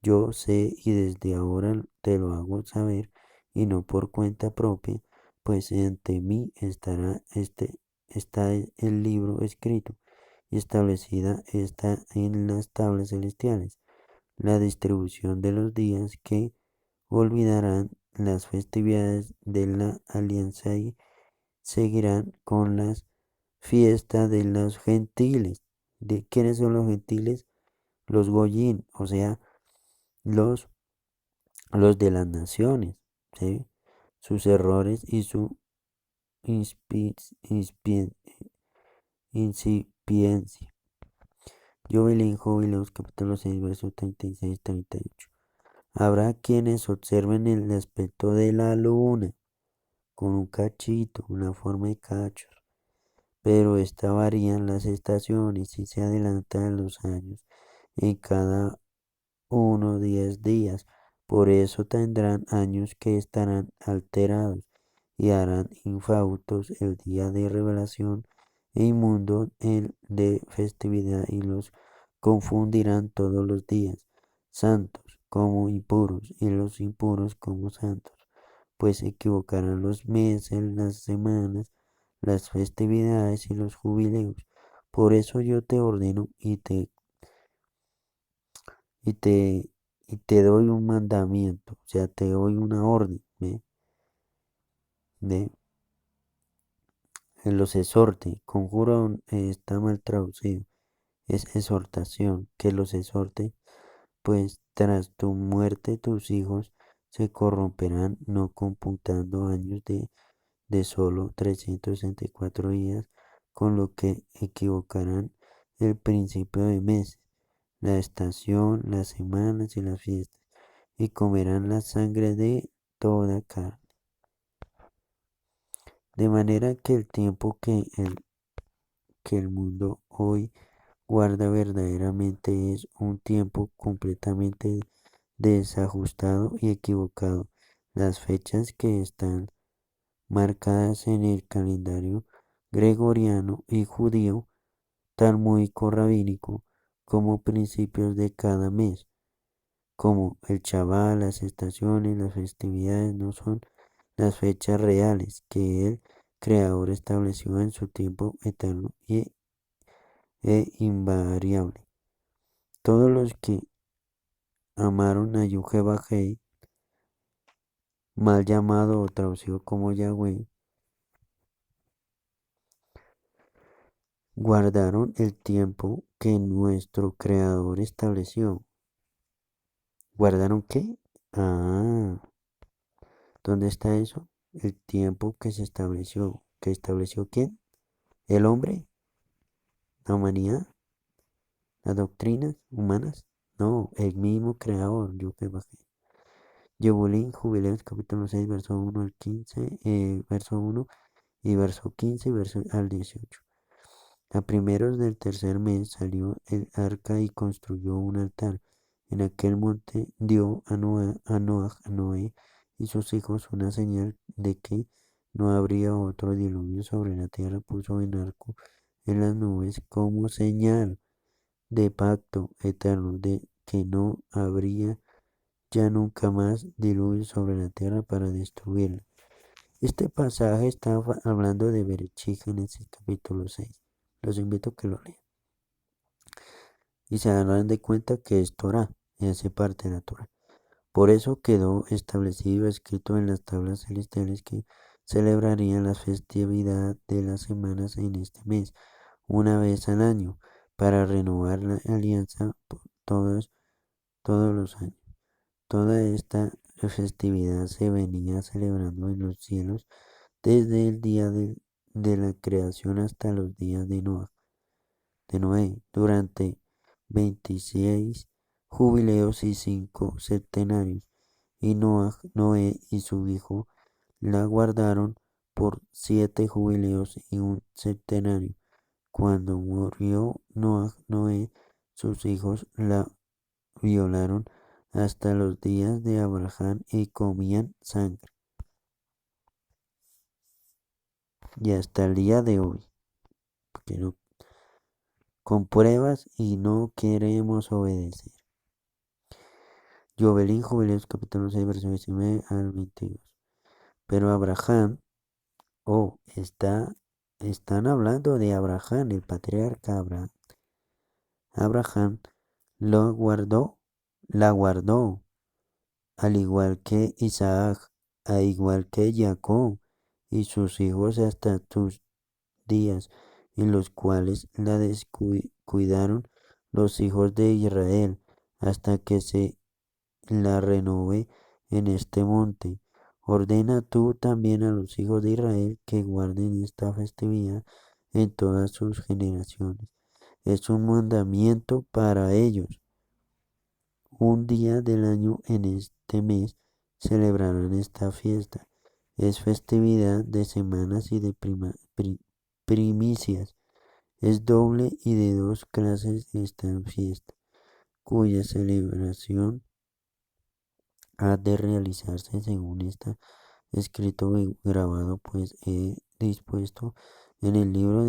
yo sé y desde ahora te lo hago saber, y no por cuenta propia, pues ante mí está el libro escrito, y establecida está en las tablas celestiales, la distribución de los días que olvidarán las festividades de la alianza y seguirán con las fiestas de los gentiles. ¿De quiénes son los gentiles? Los goyín, o sea, los, los de las naciones, ¿sí? Sus errores y su inspi- inspi- incipiencia. Jovelín, Jubileos, capítulo 6, versos 36-38. Habrá quienes observen el aspecto de la luna con un cachito, una forma de cachos, pero esta varían las estaciones y se adelantan los años en cada 10 días. Por eso tendrán años que estarán alterados y harán infautos el día de revelación e inmundo el de festividad y los confundirán todos los días, santos como impuros y los impuros como santos, pues equivocarán los meses, las semanas, las festividades y los jubileos. Por eso yo te ordeno y te, y te doy un mandamiento, o sea, te doy una orden, ¿ve? De, los exhorte, conjuro está mal traducido, es exhortación, que los exhorte, pues tras tu muerte tus hijos se corromperán, no computando años de solo 364 días, con lo que equivocarán el principio de meses, la estación, las semanas y las fiestas, y comerán la sangre de toda carne. De manera que el tiempo que el mundo hoy guarda verdaderamente es un tiempo completamente desajustado y equivocado. Las fechas que están marcadas en el calendario gregoriano y judío, talmúdico rabínico, como principios de cada mes, como el Shabbat, las estaciones, las festividades, no son las fechas reales que el Creador estableció en su tiempo eterno e invariable. Todos los que amaron a Yuhebahei, mal llamado o traducido como Yahweh, guardaron el tiempo que nuestro Creador estableció. ¿Guardaron qué? Ah, ¿dónde está eso? El tiempo que se estableció. ¿Que estableció quién? ¿El hombre? ¿La humanidad? ¿Las doctrinas humanas? No, el mismo Creador, Yuhebahei. Yebulín, Jubileos, capítulo 6, verso 1 al 15, verso 1 y verso 15 y verso al 18. A primeros del tercer mes salió el arca y construyó un altar. En aquel monte dio a Noé y sus hijos una señal de que no habría otro diluvio sobre la tierra. Puso en arco en las nubes como señal de pacto eterno de que no habría ya nunca más diluvio sobre la tierra para destruirla. Este pasaje está hablando de Berechí, Génesis capítulo 6. Los invito a que lo lean. Y se darán de cuenta que es Torah y hace parte de la Torah. Por eso quedó establecido, escrito en las tablas celestiales, que celebrarían la festividad de las semanas en este mes, una vez al año, para renovar la alianza por todos los años. Toda esta festividad se venía celebrando en los cielos desde el día de la creación hasta los días de Noé. Durante 26 jubileos y 5 septenarios. Y Noé y su hijo la guardaron por 7 jubileos y un septenario. Cuando murió Noé, sus hijos la violaron hasta los días de Abraham y comían sangre. Y hasta el día de hoy, porque no, con pruebas y no queremos obedecer. Jobelín, Jubileos, capítulo 6, verso 19 al 22. Pero Abraham, están hablando de Abraham, el patriarca Abraham. Abraham la guardó, al igual que Isaac, al igual que Jacob y sus hijos hasta tus días, en los cuales la descuidaron los hijos de Israel, hasta que se la renové en este monte. Ordena tú también a los hijos de Israel que guarden esta festividad en todas sus generaciones. Es un mandamiento para ellos. Un día del año en este mes celebrarán esta fiesta. Es festividad de semanas y de primicias. Es doble y de 2 clases esta fiesta, cuya celebración ha de realizarse según está escrito y grabado, pues he dispuesto en el libro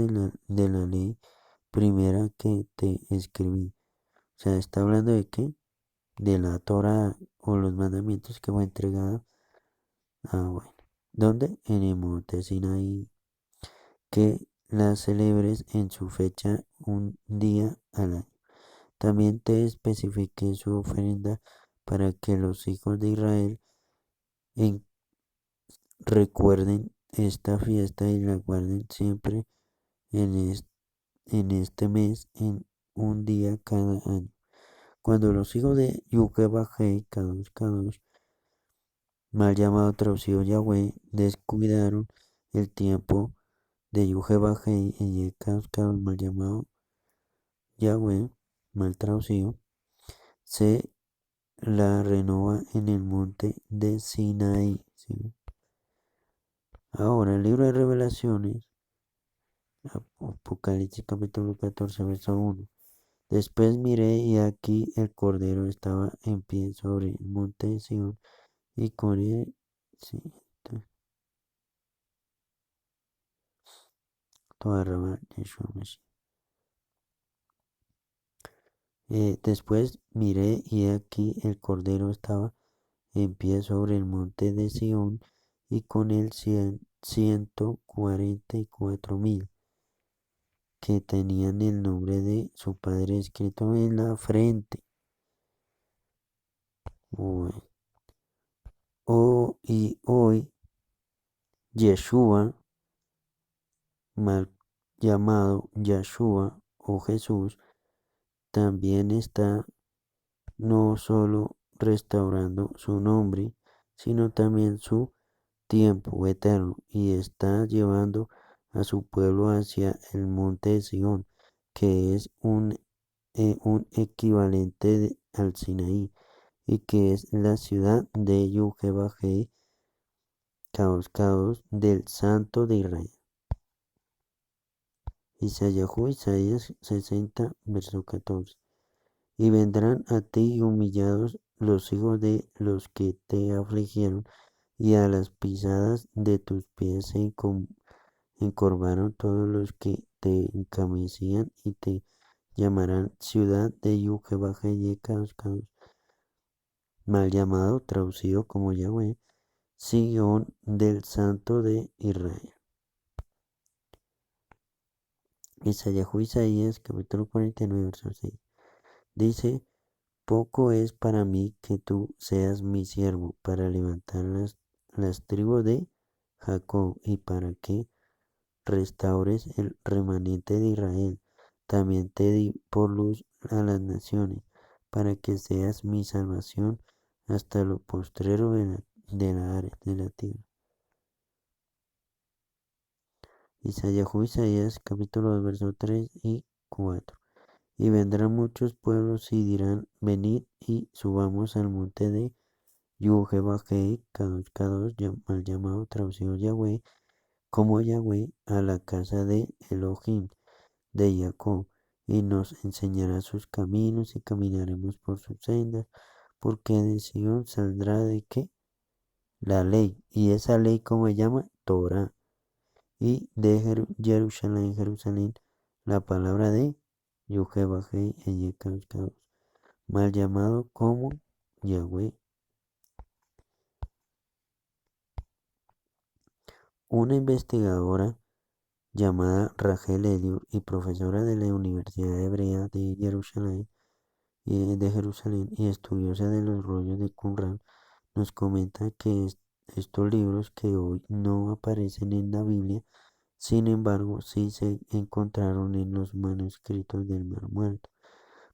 de la ley primera que te escribí. O sea, está hablando de qué? De la Torah o los mandamientos que fue entregado. Bueno. ¿Dónde? En el monte Sinaí. Que la celebres en su fecha un día al año. También te especifiqué su ofrenda para que los hijos de Israel recuerden esta fiesta y la guarden siempre en, en este mes, en un día cada año. Cuando los hijos de Yuquebajé, Kadosh, mal llamado traducido Yahweh, descuidaron el tiempo de Yuquebajé y Kadosh, mal llamado Yahweh, mal traducido, se la renova en el monte de Sinaí. ¿Sí? Ahora, el libro de Revelaciones, Apocalipsis capítulo 14, verso 1. Después miré y aquí el Cordero estaba en pie sobre el monte de Sion y con él, sí, toda rama Yeshua Mashiach. Después miré y aquí el Cordero estaba en pie sobre el monte de Sion y con él 144,000 que tenían el nombre de su padre escrito en la frente. Bueno. Y hoy Yeshua, mal llamado Yeshua o Jesús, también está no solo restaurando su nombre, sino también su tiempo eterno y está llevando a su pueblo hacia el monte de Sion, que es un equivalente al Sinaí y que es la ciudad de Yuhebajé, Caos del Santo de Israel. Isaías 60, verso 14. Y vendrán a ti humillados los hijos de los que te afligieron, y a las pisadas de tus pies se encorvaron todos los que te encamecían, y te llamarán ciudad de Yukebajeyecaos, mal llamado, traducido como Yahweh, Sion del Santo de Israel. Isaías capítulo 49, verso 6. Dice: poco es para mí que tú seas mi siervo para levantar las tribus de Jacob y para que restaures el remanente de Israel. También te di por luz a las naciones, para que seas mi salvación hasta lo postrero de la tierra. Isaías capítulo 2, versos 3 y 4. Y vendrán muchos pueblos y dirán, venid y subamos al monte de Yahweh, Kadosh Kadosh, mal llamado, traducido Yahweh, como Yahweh, a la casa de Elohim, de Jacob, y nos enseñará sus caminos y caminaremos por sus sendas, porque de Sion saldrá de qué? La ley, y esa ley, ¿cómo se llama? Torah, y de Jerusalén, Jerusalén, la palabra de Yahweh, mal llamado como Yahweh. Una investigadora llamada Rachel Elliot y profesora de la Universidad Hebrea de Jerusalén y estudiosa de los rollos de Qumran, nos comenta que estos libros que hoy no aparecen en la Biblia, sin embargo, sí se encontraron en los manuscritos del Mar Muerto.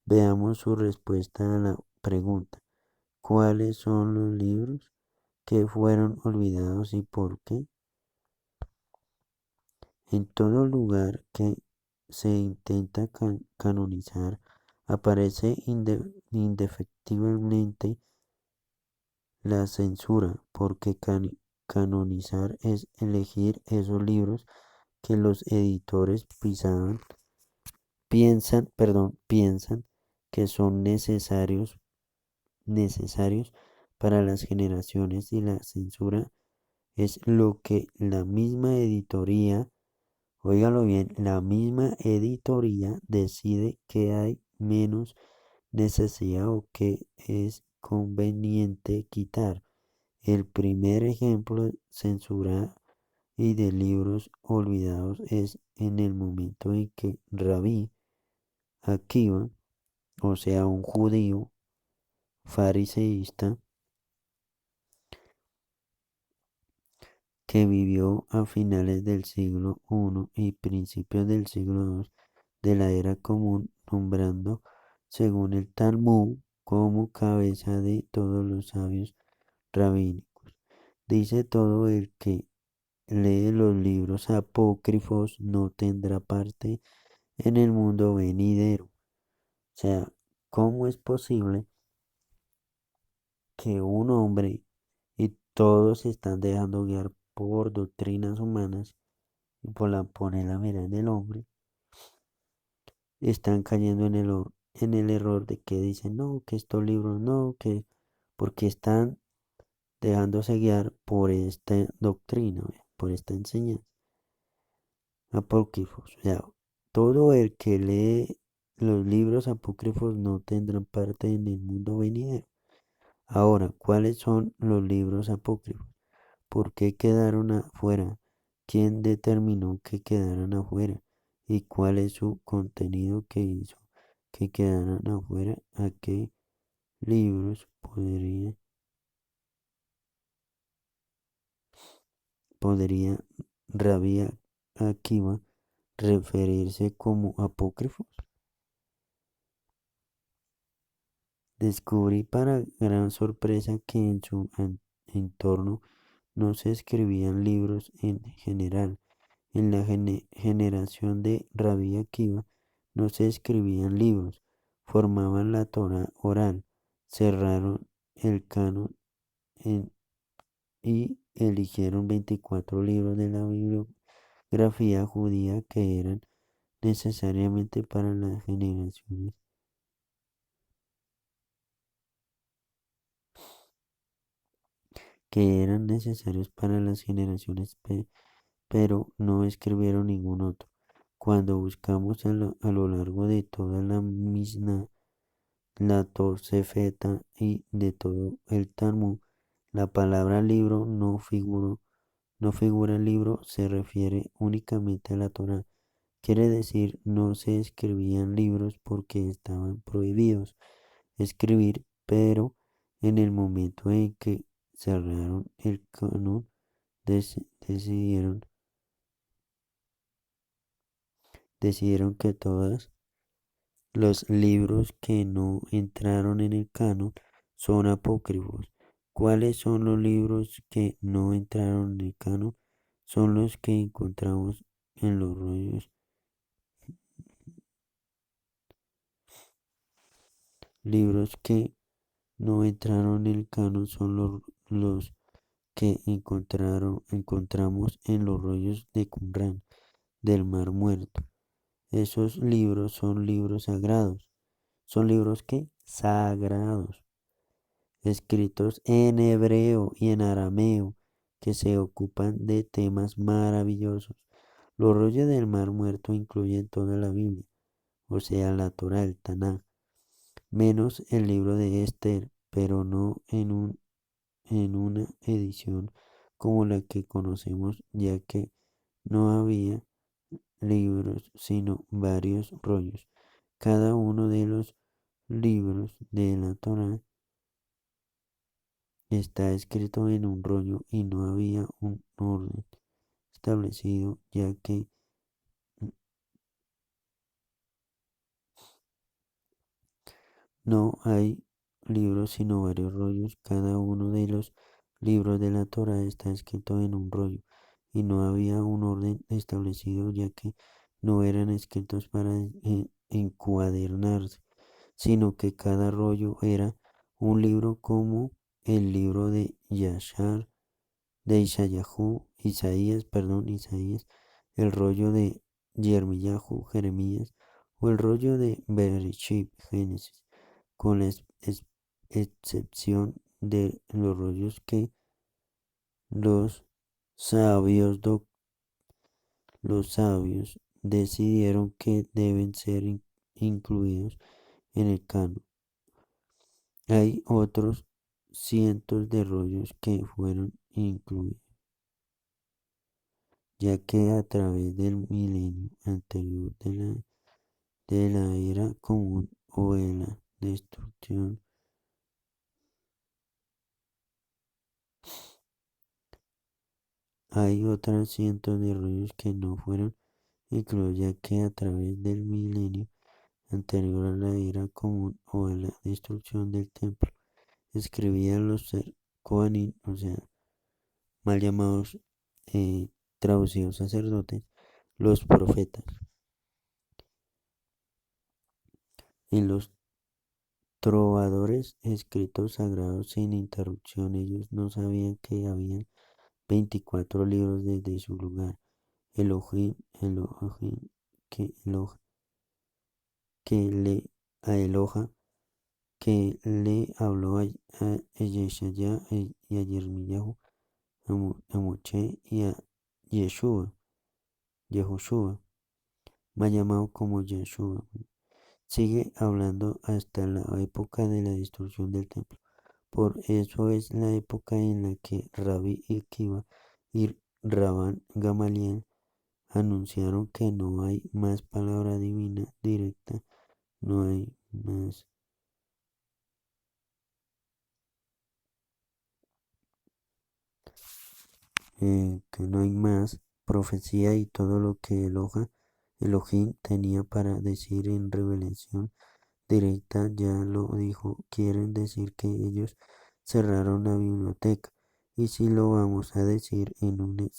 Veamos su respuesta a la pregunta: ¿cuáles son los libros que fueron olvidados y por qué? En todo lugar que se intenta canonizar, aparece indefectiblemente la censura, porque canonizar es elegir esos libros que los editores piensan que son necesarios para las generaciones, y la censura es lo que la misma editoría, óigalo bien, la misma editoría decide que hay menos necesidad o que es conveniente quitar. El primer ejemplo censura y de libros olvidados es en el momento en que Rabí Akiva, o sea, un judío fariseísta que vivió a finales del siglo I y principios del siglo II de la era común, nombrando, según el Talmud, como cabeza de todos los sabios rabínicos. Dice: todo el que lee los libros apócrifos no tendrá parte en el mundo venidero. O sea, ¿cómo es posible que un hombre, y todos se están dejando guiar por doctrinas humanas y poner la mirada en el hombre, están cayendo en el error de que dicen, no, que estos libros no, que porque están dejándose guiar por esta doctrina, por esta enseñanza? Apócrifos, o sea, todo el que lee los libros apócrifos no tendrá parte en el mundo venidero. Ahora, ¿cuáles son los libros apócrifos? ¿Por qué quedaron afuera? ¿Quién determinó que quedaran afuera? ¿Y cuál es su contenido que hizo que quedaran afuera? ¿A qué libros podría Rabia Akiva referirse como apócrifos? Descubrí para gran sorpresa que en su entorno no se escribían libros en general. En la generación de Rabí Akiva no se escribían libros, formaban la Torá oral, cerraron el canon y eligieron 24 libros de la bibliografía judía necesariamente para las generaciones que eran necesarios para las generaciones, pero no escribieron ningún otro. Cuando buscamos a lo largo de toda la Mishnah, la Tosefeta y de todo el Talmud, la palabra libro no figura el libro, se refiere únicamente a la Torá. Quiere decir, no se escribían libros porque estaban prohibidos escribir, pero en el momento en que cerraron el canon, decidieron, decidieron que todos los libros que no entraron en el canon son apócrifos. ¿Cuáles son los libros que no entraron en el canon? Son los que encontramos en los rollos Libros que no entraron en el canon son los que encontramos en los rollos de Qumran del Mar Muerto. Esos libros son libros sagrados. Son libros que sagrados, escritos en hebreo y en arameo, que se ocupan de temas maravillosos. Los rollos del Mar Muerto incluyen toda la Biblia, o sea, la Torá, el Tanaj, menos el libro de Esther, pero no en una edición como la que conocemos, ya que no había libros, sino varios rollos. Cada uno de los libros de la Torá está escrito en un rollo y no había un orden establecido, ya que no hay libros sino varios rollos. Cada uno de los libros de la Torá está escrito en un rollo y no había un orden establecido, ya que no eran escritos para encuadernarse, sino que cada rollo era un libro como el libro de Yashar, de Isaías, el rollo de Yermiyahu, Jeremías, o el rollo de Bereshit, Génesis, con la excepción de los rollos que los sabios, los sabios decidieron que deben ser incluidos en el canon. Hay otros cientos de rollos que fueron incluidos, ya que a través del milenio anterior de la era común o de la destrucción, hay otros cientos de rollos que no fueron incluidos, ya que a través del milenio anterior a la era común o a la destrucción del templo, escribían los Kohanim, o sea, mal llamados traducidos sacerdotes, los profetas. En los trovadores escritos sagrados sin interrupción, ellos no sabían que habían 24 libros desde su lugar. Elohim, que, que le, a Eloja, que le habló a Yeshaya y a Yermiyahu, a Moche y a Yeshua, Yehoshua, más llamado como Yeshua. Sigue hablando hasta la época de la destrucción del templo. Por eso es la época en la que Rabbi Akiva y Rabban Gamaliel anunciaron que no hay más palabra divina directa, no hay más, que no hay más profecía y todo lo que Elohim tenía para decir en revelación directa ya lo dijo. Quieren decir que ellos cerraron la biblioteca. Y si lo vamos a decir en un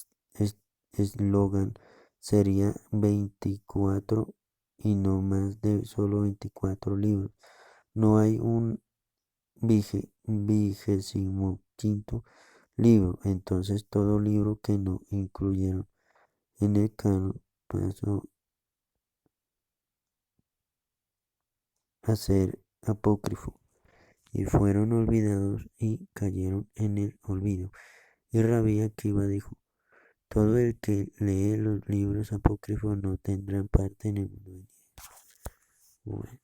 eslogan, sería 24 y no más de solo 24 libros. No hay un 25.º libro. Entonces todo libro que no incluyeron en el canon pasó a ser apócrifo y fueron olvidados y cayeron en el olvido. Y Rabí Akiva dijo: todo el que lee los libros apócrifos no tendrá parte en el mundo venidero. Bueno,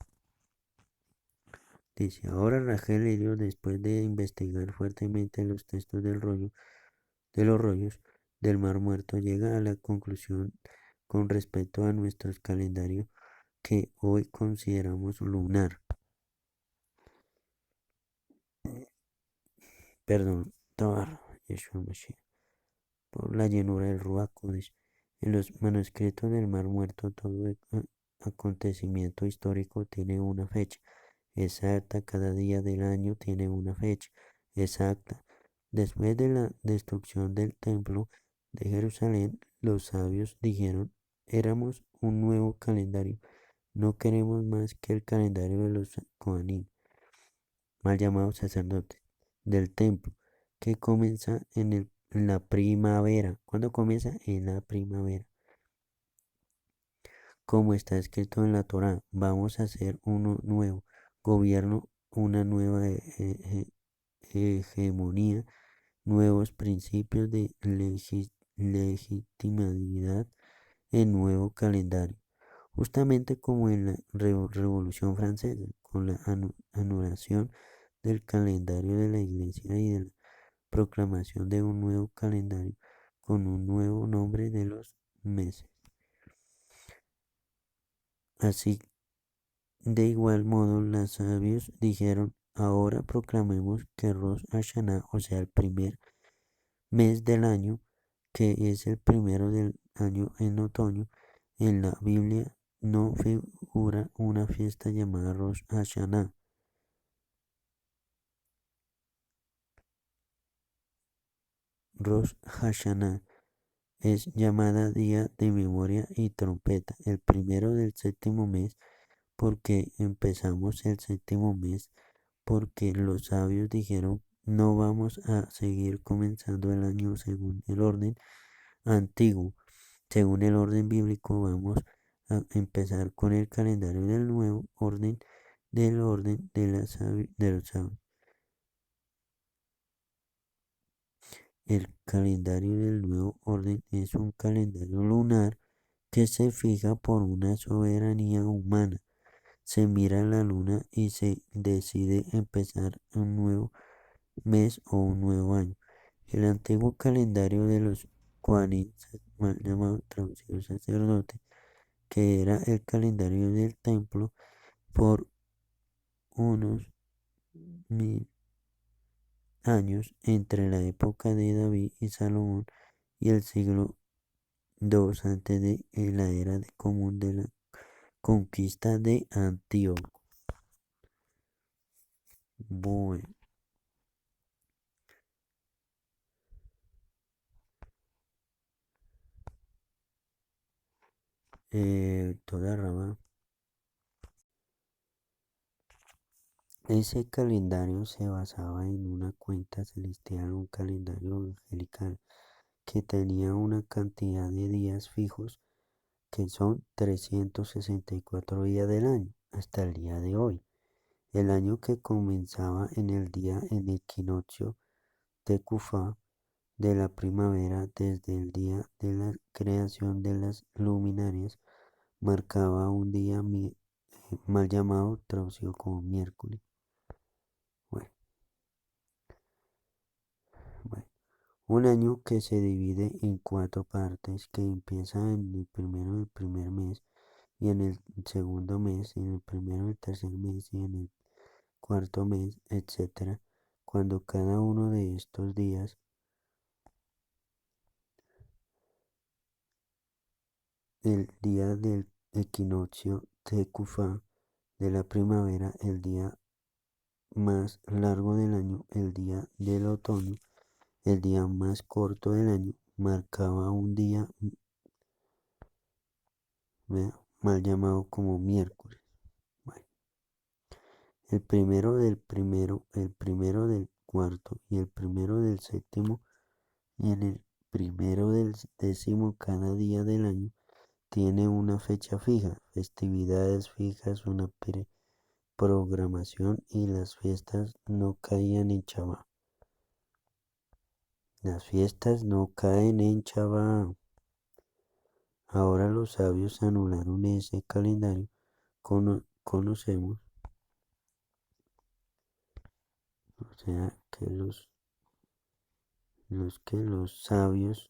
dice: ahora Rachel y Dios, después de investigar fuertemente los textos de los rollos del Mar Muerto, llega a la conclusión con respecto a nuestro calendario que hoy consideramos lunar. Perdón, Tar, Yeshua Mashiach, por la llenura del Ruach Kodesh. En los manuscritos del Mar Muerto, todo acontecimiento histórico tiene una fecha exacta, cada día del año tiene una fecha exacta. Después de la destrucción del templo de Jerusalén, los sabios dijeron: éramos un nuevo calendario, no queremos más que el calendario de los Kohanim. mal llamados sacerdotes, del templo, que comienza en la primavera. ¿Cuándo comienza? En la primavera. Como está escrito en la Torá, vamos a hacer uno nuevo, gobierno, una nueva hegemonía, nuevos principios de legitimidad, el nuevo calendario. Justamente como en la Revolución Francesa, con la anulación del calendario de la Iglesia y de la proclamación de un nuevo calendario con un nuevo nombre de los meses. Así, de igual modo, los sabios dijeron, ahora proclamemos que Rosh Hashanah, o sea, el primer mes del año, que es el primero del año en otoño, en la Biblia no figura una fiesta llamada Rosh Hashanah. Rosh Hashanah es llamada Día de Memoria y Trompeta, el primero del séptimo mes, porque empezamos el séptimo mes, porque los sabios dijeron, no vamos a seguir comenzando el año según el orden antiguo, según el orden bíblico, vamos a empezar con el calendario del nuevo orden, del orden de los sabios. El calendario del nuevo orden es un calendario lunar que se fija por una soberanía humana. Se mira la luna y se decide empezar un nuevo mes o un nuevo año. El antiguo calendario de los Kohanim, mal llamado traducido sacerdote, que era el calendario del templo por unos 1000 años entre la época de David y Salomón y el siglo II antes de la era común de la conquista de Antíoco. Bueno, toda rama. Ese calendario se basaba en una cuenta celestial, un calendario angelical que tenía una cantidad de días fijos que son 364 días del año hasta el día de hoy. El año que comenzaba en el día en equinoccio de Cufá de la primavera desde el día de la creación de las luminarias marcaba un día mal llamado, traducido como miércoles. Bueno, bueno. Un año que se divide en cuatro partes, que empieza en el primero del primer mes, y en el segundo mes, y en el primero del tercer mes, y en el cuarto mes, etcétera. Cuando cada uno de estos días, el día del equinoccio Tecufá de la primavera, el día más largo del año, el día del otoño, el día más corto del año, marcaba un día mal llamado como miércoles. Bueno, el primero del cuarto y el primero del séptimo y en el primero del décimo cada día del año tiene una fecha fija, festividades fijas, una programación y las fiestas no caían en Shabbat. Las fiestas no caen en Shabbat. Ahora los sabios anularon ese calendario. Conocemos, o sea, que los sabios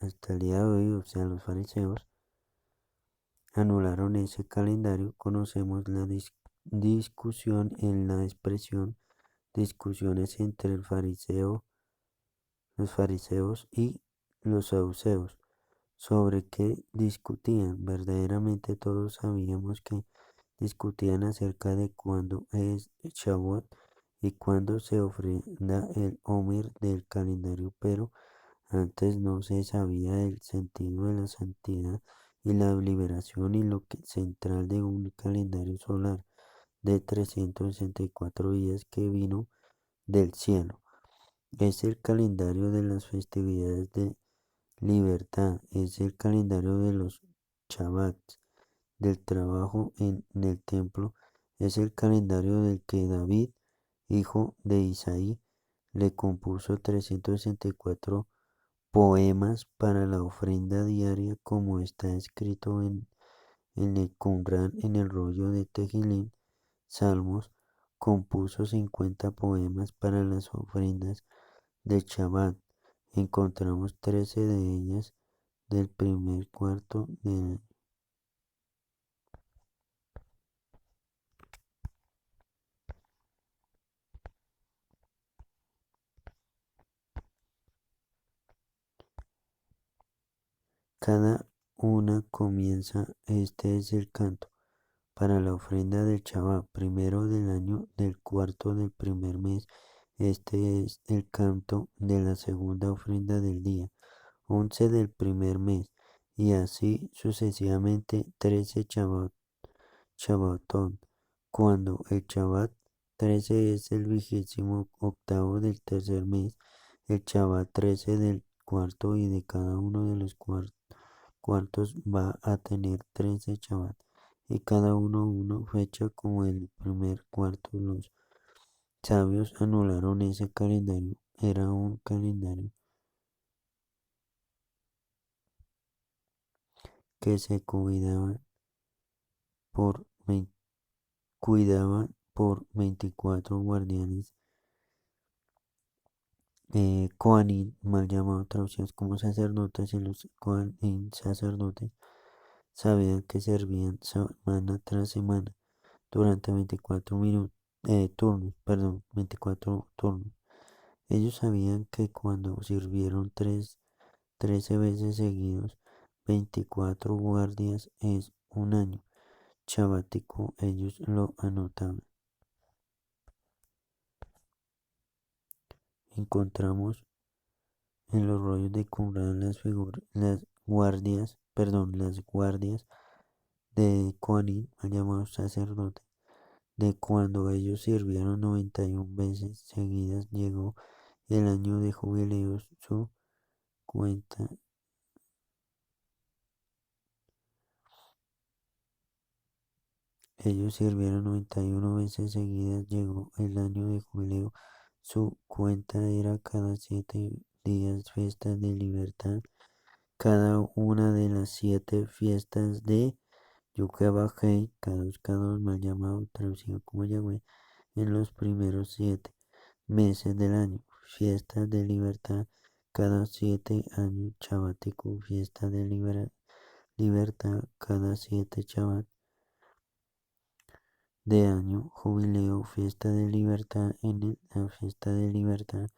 hasta el día de hoy, o sea, los fariseos, anularon ese calendario. Conocemos la discusión en la expresión discusiones entre los fariseos y los saduceos, sobre qué discutían. Verdaderamente todos sabíamos que discutían acerca de cuándo es Shavuot y cuándo se ofrenda el Omer del calendario, pero antes no se sabía el sentido de la santidad y la liberación y lo que central de un calendario solar. de 364 días que vino del cielo. Es el calendario de las festividades de libertad, es el calendario de los Shabbats, del trabajo en el templo, es el calendario del que David, hijo de Isaí, le compuso 364 poemas para la ofrenda diaria, como está escrito en el Qumran, en el rollo de Tejilín. Salmos, compuso 50 poemas para las ofrendas del Shabbat. Encontramos 13 de ellas del primer cuarto de cada una comienza. Este es el canto para la ofrenda del Shabbat, primero del año del cuarto del primer mes. Este es el canto de la segunda ofrenda del día, 11 del primer mes, y así sucesivamente 13 Shabbatón, cuando el Shabbat 13 es el 28º del tercer mes, el Shabbat 13 del cuarto, y de cada uno de los cuartos va a tener 13 Shabbat, y cada uno fecha como el primer cuarto. Los sabios anularon ese calendario, era un calendario que se por, cuidaban por 24 guardianes, Kohanim, mal llamados traducidos como sacerdotes, y los Kohanim sacerdotes sabían que servían semana tras semana durante 24 turnos. Ellos sabían que cuando sirvieron 13 veces seguidos, 24 guardias es un año sabático. Ellos lo anotaban. Encontramos en los rollos de Qumran las guardias de Kohanim, llamados sacerdotes, de cuando ellos sirvieron 91 veces seguidas. Llegó el año de jubileos, su cuenta. Ellos sirvieron 91 veces seguidas. Llegó el año de jubileo. Su cuenta era cada 7 días fiestas de libertad. Cada una de las 7 fiestas de Yukebahei, Kadosh mal llamado, traducido como Yahweh, en los primeros 7 meses del año. Fiestas de libertad cada 7 años. Shabático, fiesta de libertad cada 7 Shabbat de año. Jubileo, fiesta de libertad. En la fiesta de libertad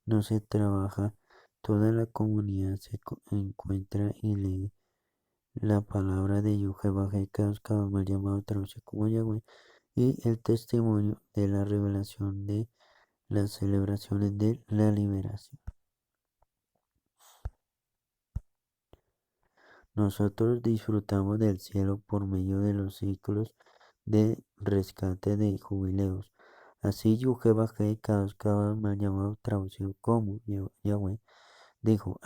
no se trabaja. Toda la comunidad se encuentra y lee la palabra de Yahweh, mal llamado, traducido como Yahweh, y el testimonio de la revelación de las celebraciones de la liberación. Nosotros disfrutamos del cielo por medio de los ciclos de rescate de jubileos. Así Yahweh, mal llamado, traducido como Yahweh, dijo,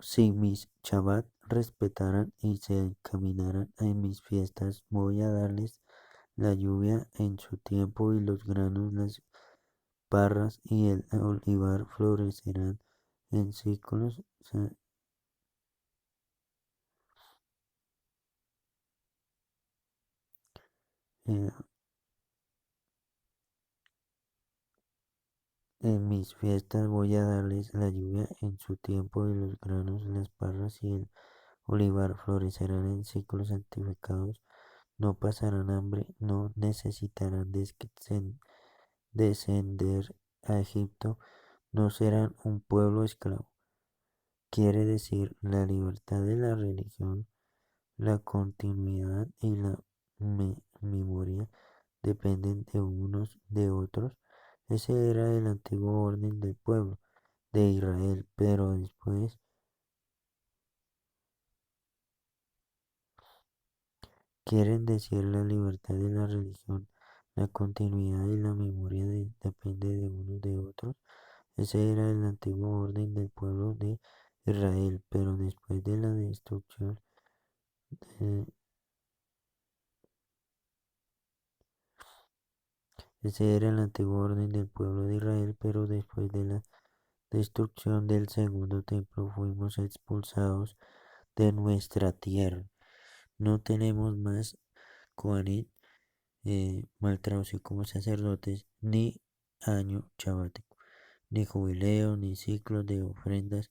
si mis Shabbat respetaran y se encaminaran en mis fiestas, voy a darles la lluvia en su tiempo, y los granos, las parras y el olivar florecerán en ciclos. Eh, En mis fiestas voy a darles la lluvia en su tiempo, y los granos, las parras y el olivar florecerán en ciclos santificados. No pasarán hambre, no necesitarán descender a Egipto, no serán un pueblo esclavo. Quiere decir, la libertad de la religión, la continuidad y la memoria dependen de unos de otros. Ese era el antiguo orden del pueblo de Israel, pero después quieren decir la libertad de la religión, la continuidad y la memoria depende de unos de otros. Ese era el antiguo orden del pueblo de Israel, pero después de la destrucción, eh, ese era el antiguo orden del pueblo de Israel, pero después de la destrucción del segundo templo fuimos expulsados de nuestra tierra. No tenemos más Kohanim, mal traducido como sacerdotes, ni año sabático, ni jubileo, ni ciclos de ofrendas.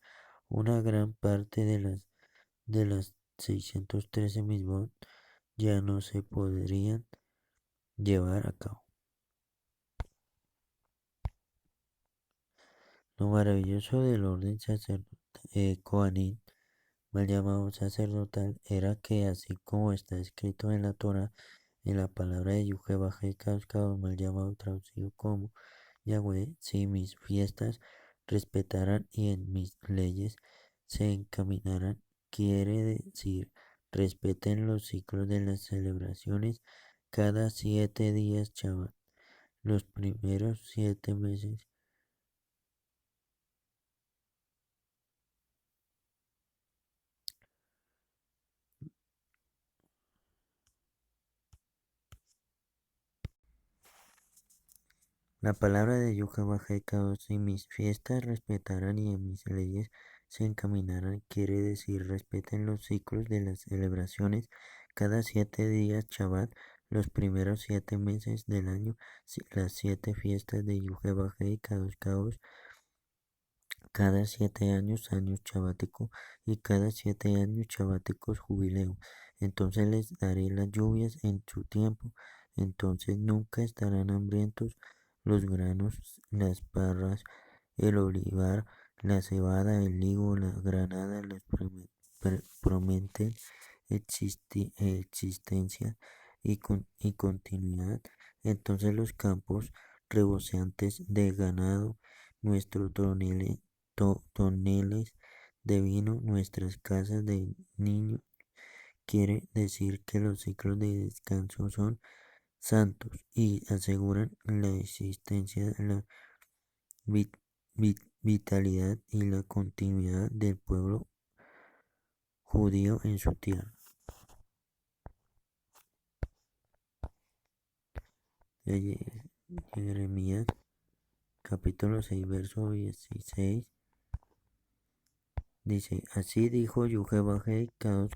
Una gran parte de las 613 misbot ya no se podrían llevar a cabo. Lo maravilloso del orden Kohanim, mal llamado sacerdotal, era que así como está escrito en la Torah, en la palabra de Yuhe Bajé mal llamado traducido como Yahweh, si mis fiestas respetaran y en mis leyes se encaminaran, quiere decir, respeten los ciclos de las celebraciones cada 7 días Shabbat, los primeros 7 meses. La palabra de Yucabá si mis fiestas respetaran y en mis leyes se encaminaran, quiere decir respeten los ciclos de las celebraciones cada 7 días Shabbat, los primeros 7 meses del año, las 7 fiestas de Yucabá cada 7 años, años sabático, y cada 7 años sabáticos jubileo. Entonces les daré las lluvias en su tiempo, entonces nunca estarán hambrientos los granos, las parras, el olivar, la cebada, el higo, la granada, les prometen existencia y continuidad. Entonces los campos rebosantes de ganado, nuestros toneles de vino, nuestras casas de niños, quiere decir que los ciclos de descanso son santos y aseguran la existencia, la vitalidad y la continuidad del pueblo judío en su tierra. Jeremías capítulo 6 verso 16 dice, así dijo Yuhebajé, caos,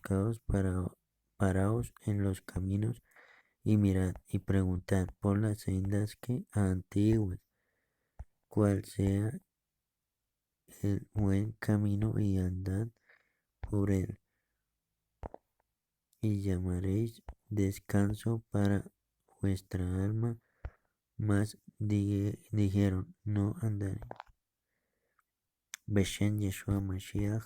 paraos en los caminos y mirad y preguntad por las sendas que antiguas, cuál sea el buen camino y andad por él, y llamaréis descanso para vuestra alma, mas dijeron, no andaré. Beshen Yeshua Mashiach,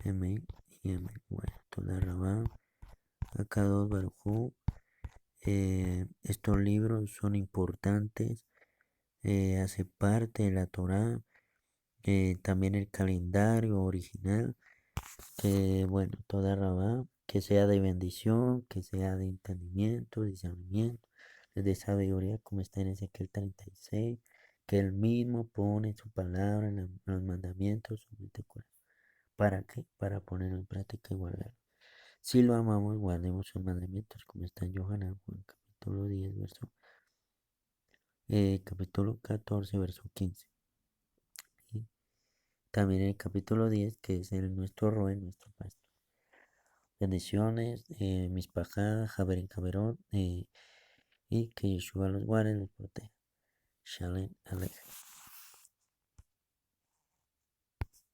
Amén y Amén. Bueno, toda Rabá, Akadosh Baruj estos libros son importantes, hace parte de la Torá, también el calendario original, que bueno, toda Rabá, que sea de bendición, que sea de entendimiento, discernimiento, de sabiduría, como está en Ezequiel 36, que él mismo pone su palabra en los mandamientos, ¿para qué? Para ponerlo en práctica y guardarlo. Si lo amamos, guardemos sus mandamientos, como está en Yohanan, capítulo 10, capítulo 14, verso 15. Y también el capítulo 10, que es nuestro Roe, nuestro pastor. Bendiciones, mis pajadas, Javerín Caberón, y que Yeshua los guarde y los proteja. Shalom Aleichem.